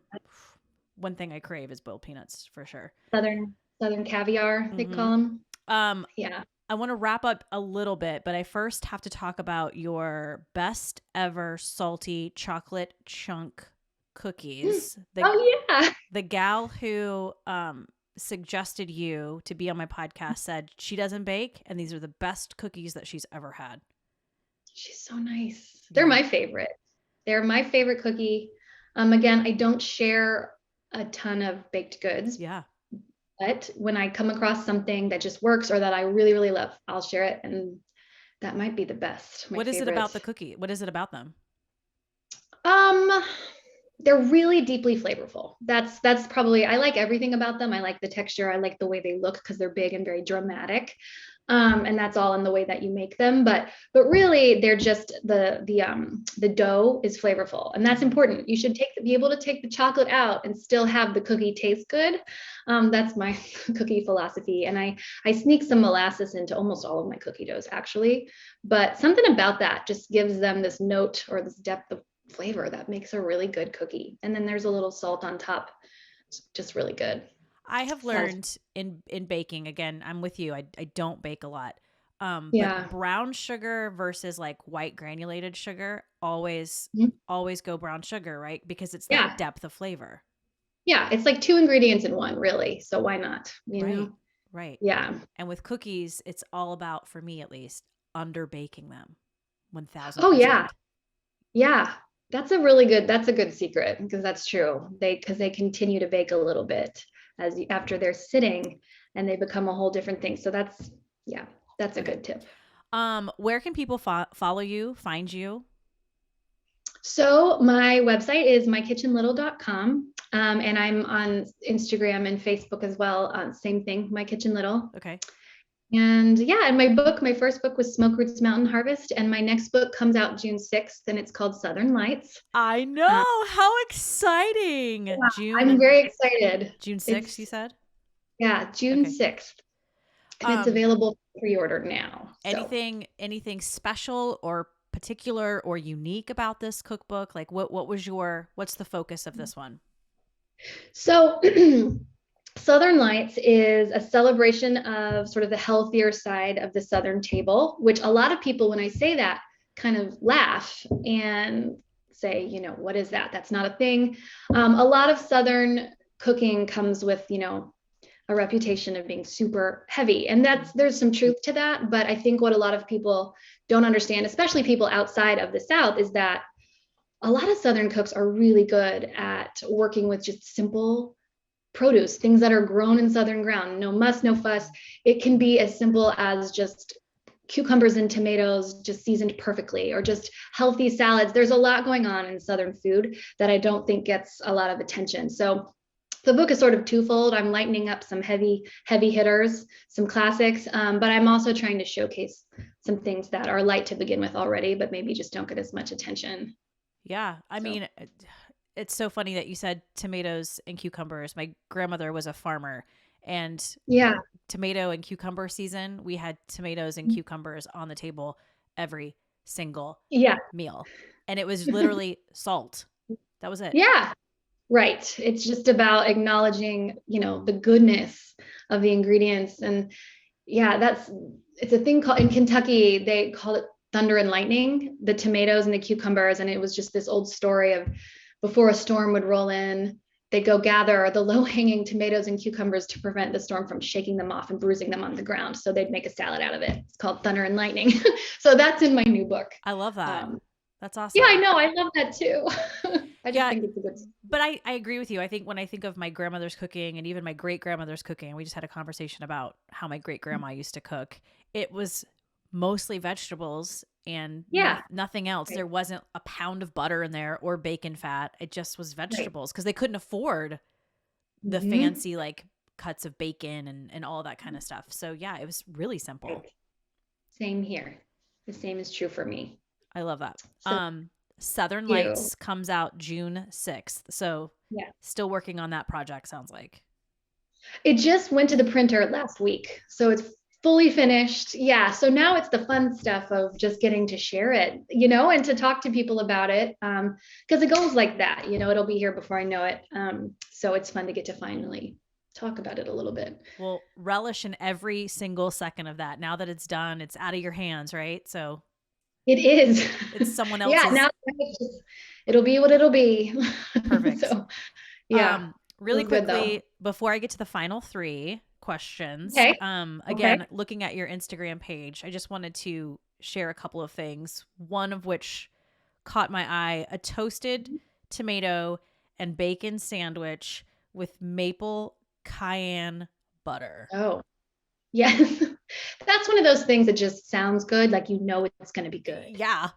one thing I crave is boiled peanuts for sure. Southern caviar, they Hmm. call them. Um, Yeah. I want to wrap up a little bit, but I first have to talk about your best ever salty chocolate chunk cookies. The Oh yeah. the gal who suggested you to be on my podcast said she doesn't bake and these are the best cookies that she's ever had. She's so nice. They're Yeah. my favorite. They're my favorite cookie. Again, I don't share a ton of baked goods. Yeah. But when I come across something that just works or that I really, really love, I'll share it. And that might be the best. What is it about the cookie? What is it about them? They're really deeply flavorful. That's probably, I like everything about them. I like the texture. I like the way they look because they're big and very dramatic. And that's all in the way that you make them. But really they're just the dough is flavorful, and that's important. You should be able to take the chocolate out and still have the cookie taste good. That's my cookie philosophy. And I sneak some molasses into almost all of my cookie doughs actually, but something about that just gives them this note or this depth of flavor that makes a really good cookie. And then there's a little salt on top. It's just really good. I have learned in baking, again, I'm with you. I don't bake a lot. Yeah. But brown sugar versus like white granulated sugar, always go brown sugar, right? Because it's that depth of flavor. Yeah. It's like 2 ingredients in one, really. So why not? You know? Right. Yeah. And with cookies, it's all about, for me at least, under baking them. 1,000%. Oh yeah. Yeah. That's a good secret, because that's true. Because they continue to bake a little bit after they're sitting, and they become a whole different thing. So that's a good tip. Where can people follow you, find you? So my website is mykitchenlittle.com. And I'm on Instagram and Facebook as well. Same thing, My Kitchen Little. Okay. And my first book was Smoke Roots Mountain Harvest, and my next book comes out June 6th, and it's called Southern Lights. I know, how exciting. Yeah, I'm very excited. June 6th, you said? Yeah, June 6th. And it's available for pre-order now. So. Anything special or particular or unique about this cookbook? Like what's the focus of this one? So Southern Lights is a celebration of sort of the healthier side of the Southern table, which a lot of people, when I say that, kind of laugh and say, what is that? That's not a thing. A lot of Southern cooking comes with, a reputation of being super heavy. And there's some truth to that. But I think what a lot of people don't understand, especially people outside of the South, is that a lot of Southern cooks are really good at working with just simple produce, things that are grown in Southern ground, no muss, no fuss. It can be as simple as just cucumbers and tomatoes just seasoned perfectly, or just healthy salads. There's a lot going on in Southern food that I don't think gets a lot of attention. So the book is sort of twofold. I'm lightening up some heavy hitters, some classics, but I'm also trying to showcase some things that are light to begin with already, but maybe just don't get as much attention. Yeah. I mean, it's so funny that you said tomatoes and cucumbers. My grandmother was a farmer, and tomato and cucumber season, we had tomatoes and cucumbers on the table every single meal. And it was literally salt. That was it. Yeah. Right. It's just about acknowledging, the goodness of the ingredients. And it's a thing called, in Kentucky, they call it thunder and lightning, the tomatoes and the cucumbers. And it was just this old story of, before a storm would roll in, they'd go gather the low-hanging tomatoes and cucumbers to prevent the storm from shaking them off and bruising them on the ground. So they'd make a salad out of it. It's called Thunder and Lightning. So that's in my new book. I love that. That's awesome. Yeah, I know. I love that too. I just think it's a good. But I agree with you. I think when I think of my grandmother's cooking, and even my great-grandmother's cooking, we just had a conversation about how my great-grandma used to cook. It was mostly vegetables and nothing else. Right. There wasn't a pound of butter in there or bacon fat. It just was vegetables, because they couldn't afford the fancy like cuts of bacon and all that kind of stuff. So yeah, it was really simple. Right. Same here. The same is true for me. I love that. Southern Lights comes out June 6th. So still working on that project, sounds like. It just went to the printer last week. So it's fully finished. Yeah. So now it's the fun stuff of just getting to share it, and to talk to people about it. Because it goes like that, it'll be here before I know it. So it's fun to get to finally talk about it a little bit. Well, relish in every single second of that. Now that it's done, it's out of your hands, right? So it is. It's someone else's. Now it'll be what it'll be. Perfect. So, yeah. really Good though. quickly, before I get to the final three questions, Okay. Okay. again, looking at your Instagram page, I just wanted to share a couple of things. One of which caught my eye: a toasted tomato and bacon sandwich with maple cayenne butter. Oh, yes. That's one of those things that just sounds good. Like, it's going to be good. Yeah.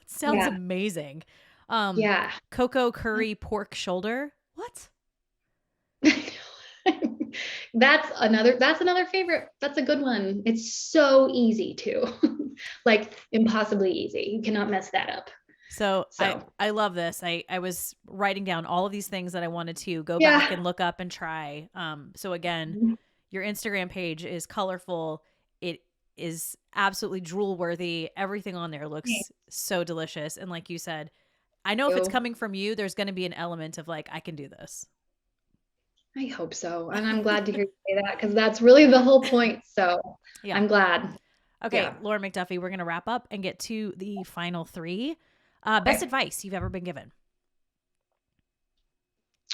Sounds Yeah. amazing. Yeah. Cocoa curry pork shoulder. What? That's another favorite. That's a good one. It's so easy too. Like impossibly easy. You cannot mess that up. So So I love this. I was writing down all of these things that I wanted to go back yeah. and look up and try. So again, your Instagram page is colorful. It is absolutely drool worthy. Everything on there looks so delicious. And like you said, I know if it's coming from you, there's going to be an element of like, I can do this. I hope so. And I'm glad to hear you say that because that's really the whole point. So Yeah. I'm glad. Okay, Yeah. Lauren McDuffie, we're going to wrap up and get to the final three. Best advice you've ever been given.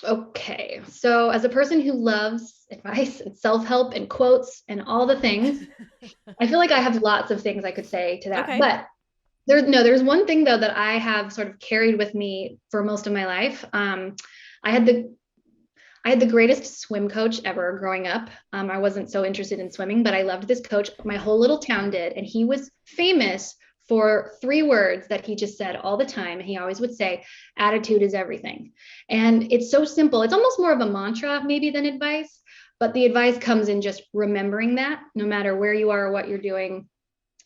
Okay. So as a person who loves advice and self-help and quotes and all the things, I feel like I have lots of things I could say to that. Okay. But there's one thing though that I have sort of carried with me for most of my life. I had the greatest swim coach ever growing up. I wasn't so interested in swimming, but I loved this coach. My whole little town did. And he was famous for three words that he just said all the time. He always would say, attitude is everything. And it's so simple. It's almost more of a mantra maybe than advice, but the advice comes in just remembering that no matter where you are or what you're doing.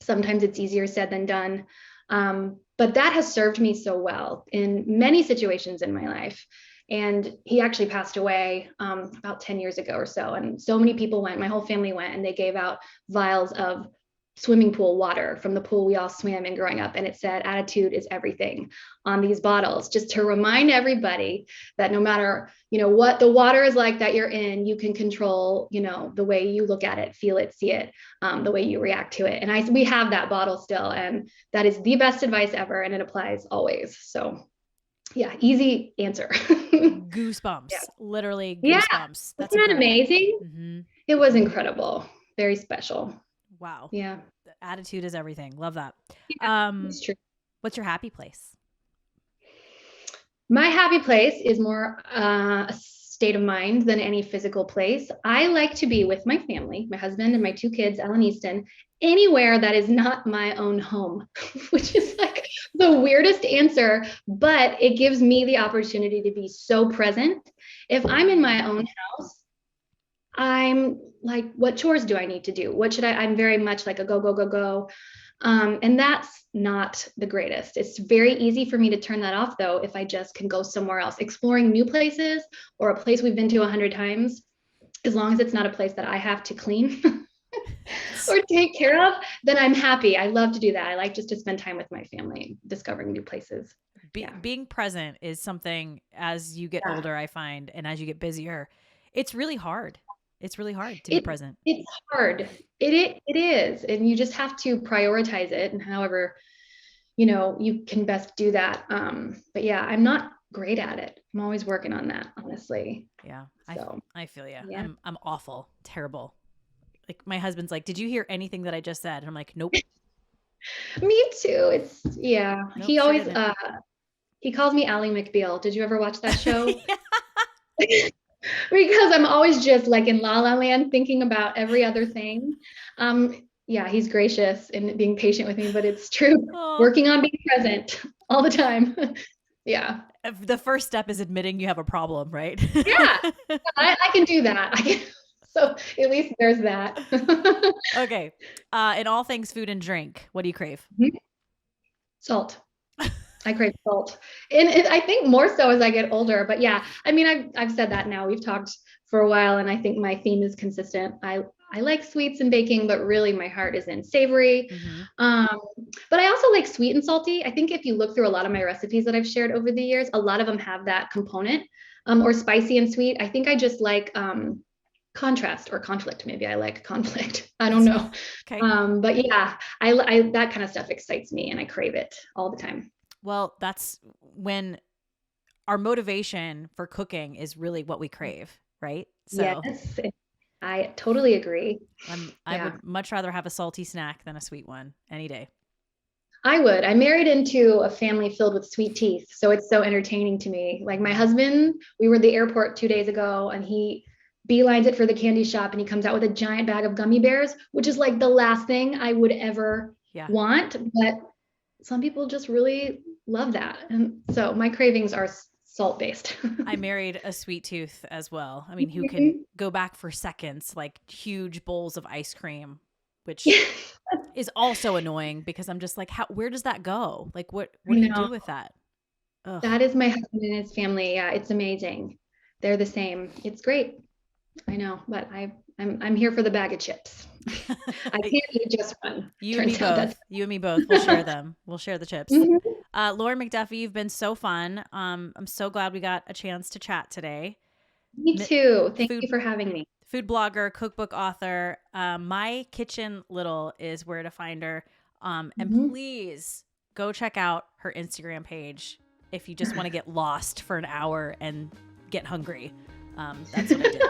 Sometimes it's easier said than done. But that has served me so well in many situations in my life. And he actually passed away about 10 years ago or so. And so many people went, my whole family went, and they gave out vials of swimming pool water from the pool we all swam in growing up. And it said, attitude is everything on these bottles, just to remind everybody that no matter, what the water is like that you're in, you can control, the way you look at it, feel it, see it, the way you react to it. And we have that bottle still. And that is the best advice ever. And it applies always. So yeah, easy answer. Goosebumps, literally goosebumps. Yeah. That's not amazing. Mm-hmm. It was incredible. Very special. Wow. Yeah. Attitude is everything. Love that. It's true. What's your happy place? My happy place is more a state of mind than any physical place. I like to be with my family, my husband and my two kids, Ellen Easton, anywhere that is not my own home, which is like the weirdest answer, but it gives me the opportunity to be so present. If I'm in my own house, I'm like, what chores do I need to do? I'm very much like a go, go, go, go. And that's not the greatest. It's very easy for me to turn that off though, if I just can go somewhere else, exploring new places or a place we've been to 100 times, as long as it's not a place that I have to clean or take care of, then I'm happy. I love to do that. I like just to spend time with my family, discovering new places. Being present is something as you get older, I find, and as you get busier, it's really hard. It's really hard to be present. It's hard. It is. And you just have to prioritize it. And however, you can best do that. But yeah, I'm not great at it. I'm always working on that, honestly. Yeah. So, I feel you. Yeah. I'm awful, terrible. Like my husband's like, did you hear anything that I just said? And I'm like, nope. Me too. Nope, he always, he calls me Ally McBeal. Did you ever watch that show? Because I'm always just like in La La Land thinking about every other thing. Yeah, he's gracious and being patient with me, but it's true. Aww. Working on being present all the time. Yeah. The first step is admitting you have a problem, right? Yeah, I can do that. So at least there's that. Okay. In all things food and drink, what do you crave? Salt. I crave salt. And I think more so as I get older, but yeah, I mean, I've said that now. We've talked for a while and I think my theme is consistent. I like sweets and baking, but really my heart is in savory. Mm-hmm. But I also like sweet and salty. I think if you look through a lot of my recipes that I've shared over the years, a lot of them have that component, or spicy and sweet. I think I just like, contrast or conflict. Maybe I like conflict. I don't know. Okay. But yeah, I that kind of stuff excites me and I crave it all the time. Well, that's when our motivation for cooking is really what we crave, right? So Yes, I totally agree. I Yeah. would much rather have a salty snack than a sweet one any day. I would. I married into a family filled with sweet teeth, so it's so entertaining to me. Like my husband, we were at the airport 2 days ago, and he beelines it for the candy shop, and he comes out with a giant bag of gummy bears, which is like the last thing I would ever Yeah. want. But some people just really love that, and so my cravings are salt based. I married a sweet tooth as well. I mean, who can go back for seconds, like huge bowls of ice cream, which is also annoying because I'm just like, where does that go? Like, what do you do with that? Ugh. That is my husband and his family. Yeah, it's amazing. They're the same. It's great. I know, but I'm here for the bag of chips. I can't eat just one. You and me both. You and me both. We'll share them. We'll share the chips. Lauren McDuffie, you've been so fun. I'm so glad we got a chance to chat today. Me too. Thank you for having me. Food blogger, cookbook author. My Kitchen Little is where to find her. And please go check out her Instagram page if you just want to get lost for an hour and get hungry. That's what I did.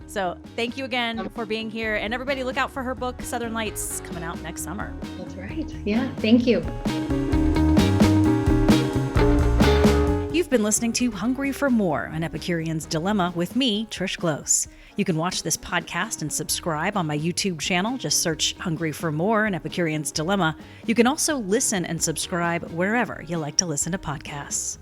So thank you again for being here. And everybody look out for her book, Southern Lights, coming out next summer. That's right. Yeah. Thank you. You've been listening to Hungry for More, an Epicurean's Dilemma with me, Trish Close. You can watch this podcast and subscribe on my YouTube channel. Just search Hungry for More, an Epicurean's Dilemma. You can also listen and subscribe wherever you like to listen to podcasts.